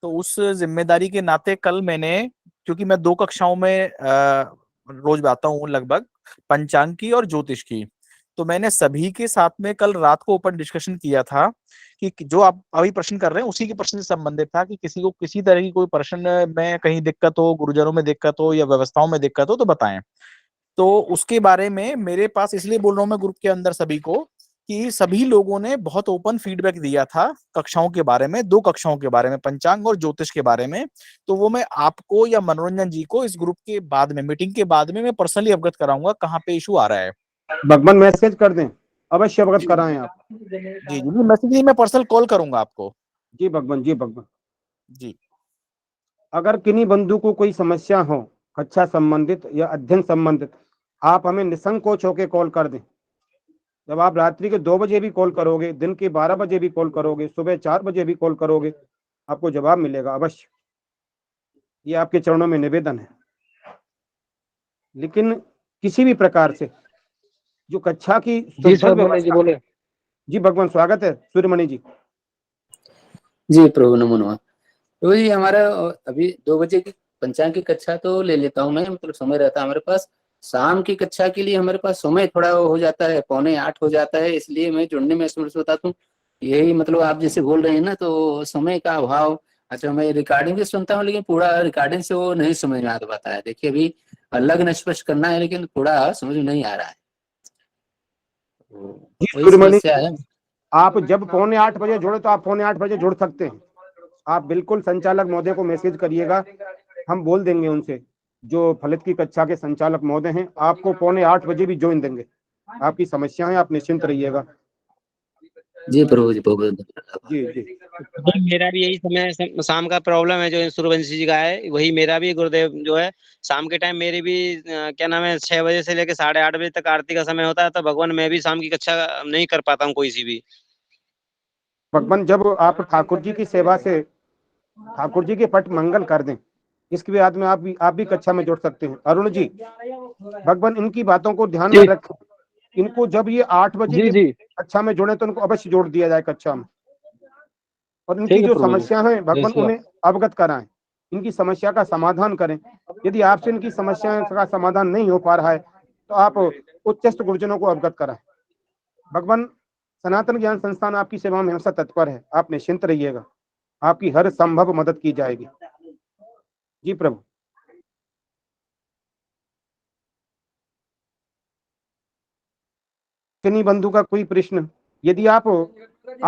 तो उस जिम्मेदारी के नाते कल मैंने, क्योंकि मैं 2 कक्षाओं में रोज आता हूँ लगभग, पंचांग की और ज्योतिष की, तो मैंने सभी के साथ में कल रात को ओपन डिस्कशन किया था कि जो आप अभी प्रश्न कर रहे हैं उसी के प्रश्न से संबंधित था कि किसी को किसी तरह की कोई प्रश्न में कहीं दिक्कत हो, गुरुजनों में दिक्कत हो या व्यवस्थाओं में दिक्कत हो तो बताएं। तो उसके बारे में मेरे पास, इसलिए बोल रहा हूँ मैं ग्रुप के अंदर सभी को, कि सभी लोगों ने बहुत ओपन फीडबैक दिया था कक्षाओं के बारे में, 2 कक्षाओं के बारे में, पंचांग और ज्योतिष के बारे में। तो वो मैं आपको या मनोरंजन जी को इस ग्रुप के बाद में, मीटिंग के बाद में मैं पर्सनली अवगत कराऊंगा कहाँ पे इशू आ रहा है। भगवान मैसेज कर दें, अवश्य अवगत कराएं आप। जी जी, मैसेज नहीं, मैं पर्सनल कॉल करूंगा आपको। जी भगवान, जी भगवान। जी, अगर किन्हीं बंधु को कोई समस्या हो, कक्षा संबंधित या अध्ययन संबंधित, आप हमें निसंकोच होकर कॉल कर दें। जब आप रात्रि के 2 बजे भी कॉल करोगे, दिन के 12 बजे भी कॉल करोगे, सुबह 4 बजे भी कॉल करोगे, आपको जवाब मिलेगा अवश्य। ये आपके चरणों में निवेदन है। लेकिन किसी भी प्रकार से जो कक्षा की जी शुद्ध सर, बोले जी व्यवस्था, बोले। जी भगवान, स्वागत है सूर्यमणि जी। जी प्रभु, नमो नमः। तो ये हमारा अभी 2 बजे की पंचांग की कक्षा तो ले लेता हूँ मैं, मतलब समय रहता है हमारे पास। शाम की कक्षा के लिए हमारे पास समय थोड़ा हो जाता है, 7:45 हो जाता है, इसलिए मैं जुड़ने में समस्या बताता हूँ। यही मतलब आप जैसे बोल रहे हैं ना, तो समय का अभाव। अच्छा, मैं रिकॉर्डिंग भी सुनता हूँ लेकिन पूरा रिकॉर्डिंग से वो नहीं समझ में आ पाता है। देखिए अभी अलग स्पष्ट करना है लेकिन पूरा समझ में नहीं आ रहा है, जी वही सूर्यमणि, समस्या है। आप जब 7:45 बजे जुड़े तो आप 7:45 बजे जुड़ सकते हैं। आप बिल्कुल संचालक महोदय को मैसेज करिएगा, हम बोल देंगे उनसे, जो फलित की कक्षा के संचालक महोदय हैं, आपको 7:45 बजे भी ज्वाइन देंगे। आपकी समस्या है, आप निश्चिंत रहिएगा। जी प्रभु जी, बहुत जी जी। भाई मेरा भी यही समय शाम का प्रॉब्लम है जो सूर्यवंशी जी का है, वही मेरा भी गुरुदेव जो है, शाम के टाइम मेरी भी क्या नाम है 6 बजे से लेकर 8:30 बजे तक आरती का समय होता है, तो भगवान मैं भी शाम की कक्षा नहीं कर पाता हूँ कोई सी भी। भगवान, जब आप ठाकुर जी की सेवा से ठाकुर जी के पट मंगल कर दें, इसके बाद में आप भी कक्षा में जुड़ सकते हैं। अरुण जी, भगवान इनकी बातों को ध्यान में रखें। इनको जब ये 8 बजे जी के जी, कक्षा में जुड़े तो इनको अवश्य जोड़ दिया जाए कक्षा में। और इनकी ठीक है जो प्रभु जी, समस्या है भगवान जैसे आप। उन्हें अवगत कराएं, इनकी समस्या का समाधान करें। यदि आपसे इनकी समस्या का समाधान नहीं हो पा रहा है तो आप उच्चस्थ गुरुजनों को अवगत कराएं। भगवान सनातन ज्ञान संस्थान आपकी सेवा में हमेशा तत्पर है, आप निश्चिंत रहिएगा। आपकी हर संभव मदद की जाएगी। जी प्रभु। किन्हीं बंधु का कोई प्रश्न, यदि आप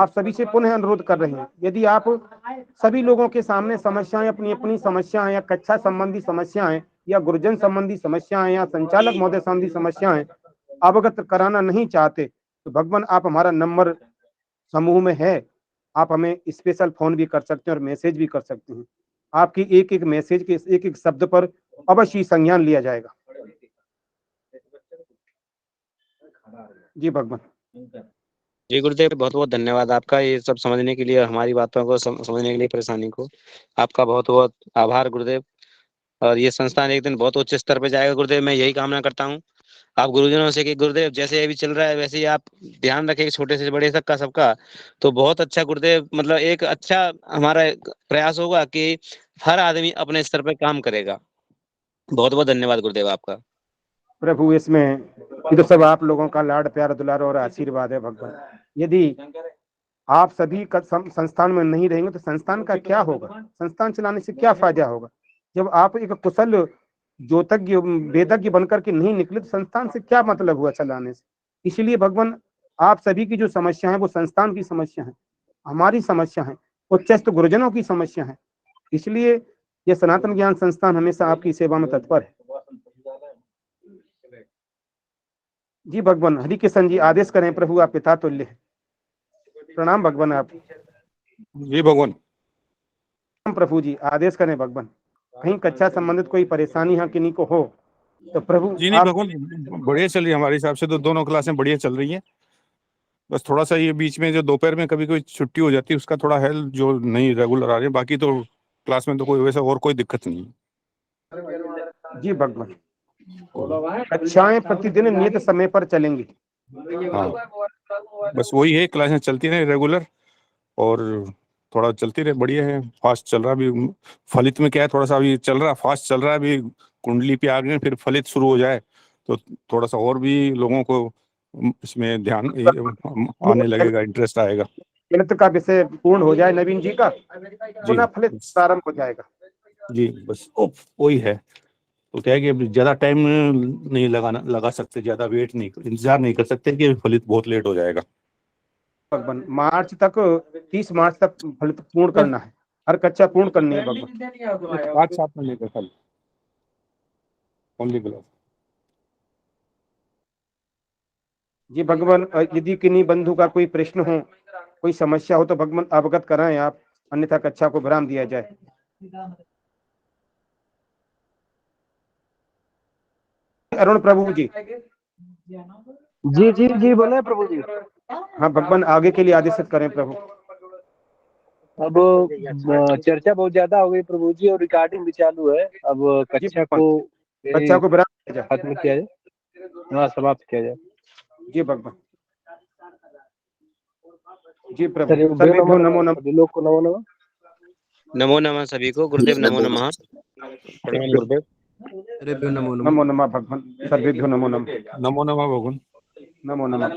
सभी से पुनः अनुरोध कर रहे हैं, यदि आप सभी लोगों के सामने समस्याएं, अपनी अपनी समस्याएं या कक्षा संबंधी समस्याएं या गुरुजन संबंधी समस्याएं या संचालक महोदय संबंधी समस्याएं अवगत कराना नहीं चाहते, तो भगवान आप हमारा नंबर समूह में है, आप हमें स्पेशल फोन भी कर सकते हैं और मैसेज भी कर सकते हैं। आपकी एक एक मैसेज के एक एक शब्द पर अवश्य ही संज्ञान लिया जाएगा। जी भगवान। जी गुरुदेव, बहुत बहुत धन्यवाद आपका ये सब समझने के लिए, हमारी बातों को समझने के लिए, परेशानी को। आपका बहुत बहुत आभार गुरुदेव। और ये संस्थान एक दिन बहुत उच्च स्तर पे जाएगा गुरुदेव, मैं यही कामना करता हूँ आप गुरुजनों से कि गुरुदेव जैसे अभी चल रहा है वैसे ही आप ध्यान रखें, छोटे से बड़े तक का सबका। तो बहुत अच्छा गुरुदेव, मतलब एक अच्छा हमारा प्रयास होगा कि हर आदमी अपने स्तर पे काम करेगा। बहुत बहुत धन्यवाद गुरुदेव आपका। प्रभु इसमें ये तो सब आप लोगों का लाड प्यार दुलार और आशीर्वाद है भगवान। यदि आप सभी संस्थान में नहीं रहेंगे तो संस्थान का क्या होगा, संस्थान चलाने से क्या फायदा होगा। जब आप एक कुशल ज्योतज्ञ वेदज्ञ बनकर के नहीं निकले तो संस्थान से क्या मतलब हुआ चलाने से। इसलिए भगवान आप सभी की जो समस्या है वो संस्थान की समस्या है, हमारी समस्या है, उच्चस्थ गुरुजनों की समस्या है। इसलिए ये सनातन ज्ञान संस्थान हमेशा आपकी सेवा में तत्पर है। जी भगवान। हरि किशन जी आदेश करें प्रभु, आप पिता तुल्य है। प्रणाम भगवान आप। जी भगवान। प्रभु जी आदेश करें भगवान। कहीं कक्षा संबंधित कोई परेशानी है किन्हीं को हो तो प्रभु जी नहीं भगवान, बढ़िया चल रही है हमारे हिसाब से तो, दोनों क्लासें बढ़िया चल रही हैं। बस थोड़ा सा ये बीच में जो दोपहर में कभी कोई छुट्टी हो जाती है उसका थोड़ा है जो नहीं रेगुलर आ रही है, बाकी तो क्लास में तो कोई वैसा और कोई दिक्कत नहीं है। जी भगवान। कक्षाएं प्रतिदिन नियत समय पर चलेंगी। हाँ बस वही है, क्लासें चलती रहे रेगुलर और थोड़ा चलती रहे, बढ़िया है। फास्ट चल रहा अभी, फलित में क्या है थोड़ा सा अभी चल रहा, फास्ट चल रहा है अभी। कुंडली पे आ गए, फिर फलित शुरू हो जाए तो थोड़ा सा और भी लोगों को इसमें ध्यान आने लगेगा, इंटरेस्ट आएगा। गणित का विषय पूर्ण हो जाए नवीन जी का, पुनः फलित प्रारंभ हो जाएगा। जी बस वही है। तो क्या है कि अब ज्यादा टाइम नहीं लगा सकते, ज्यादा वेट नहीं, इंतजार नहीं कर सकते कि फलित बहुत लेट हो जाएगा। भगवान मार्च तक, 30 मार्च तक फलित पूर्ण करना है, हर कक्षा पूर्ण करनी है भगवान। 5-7 में लेकर कल ओनली क्लास। जी भगवान। यदि किन्हीं बंधु का कोई प्रश्न हो, कोई समस्या हो तो भगवान अवगत कराएं आप, अन्यथा कक्षा को विराम दिया जाए। अरुण प्रभु जी। जी जी जी बोले प्रभु जी। हाँ भगवान आगे के लिए आदेशित करें प्रभु। अब चर्चा बहुत ज्यादा हो गई प्रभु जी और रिकॉर्डिंग भी चालू है। अब कक्षा को विराम खत्म किया जाए, हाँ समाप्त किया जाए। जी भगवान। जी प्रभु। नमो नमः। सभी लोग को नमो नमः। नमो नमः सभी को गुरुदेव, नमो नमः। प्रणाम गुरुदेव। नमो नमः भगवान। सर्वेभ्यो नमो नमः। नमो नमः भगवान। नमो नमः।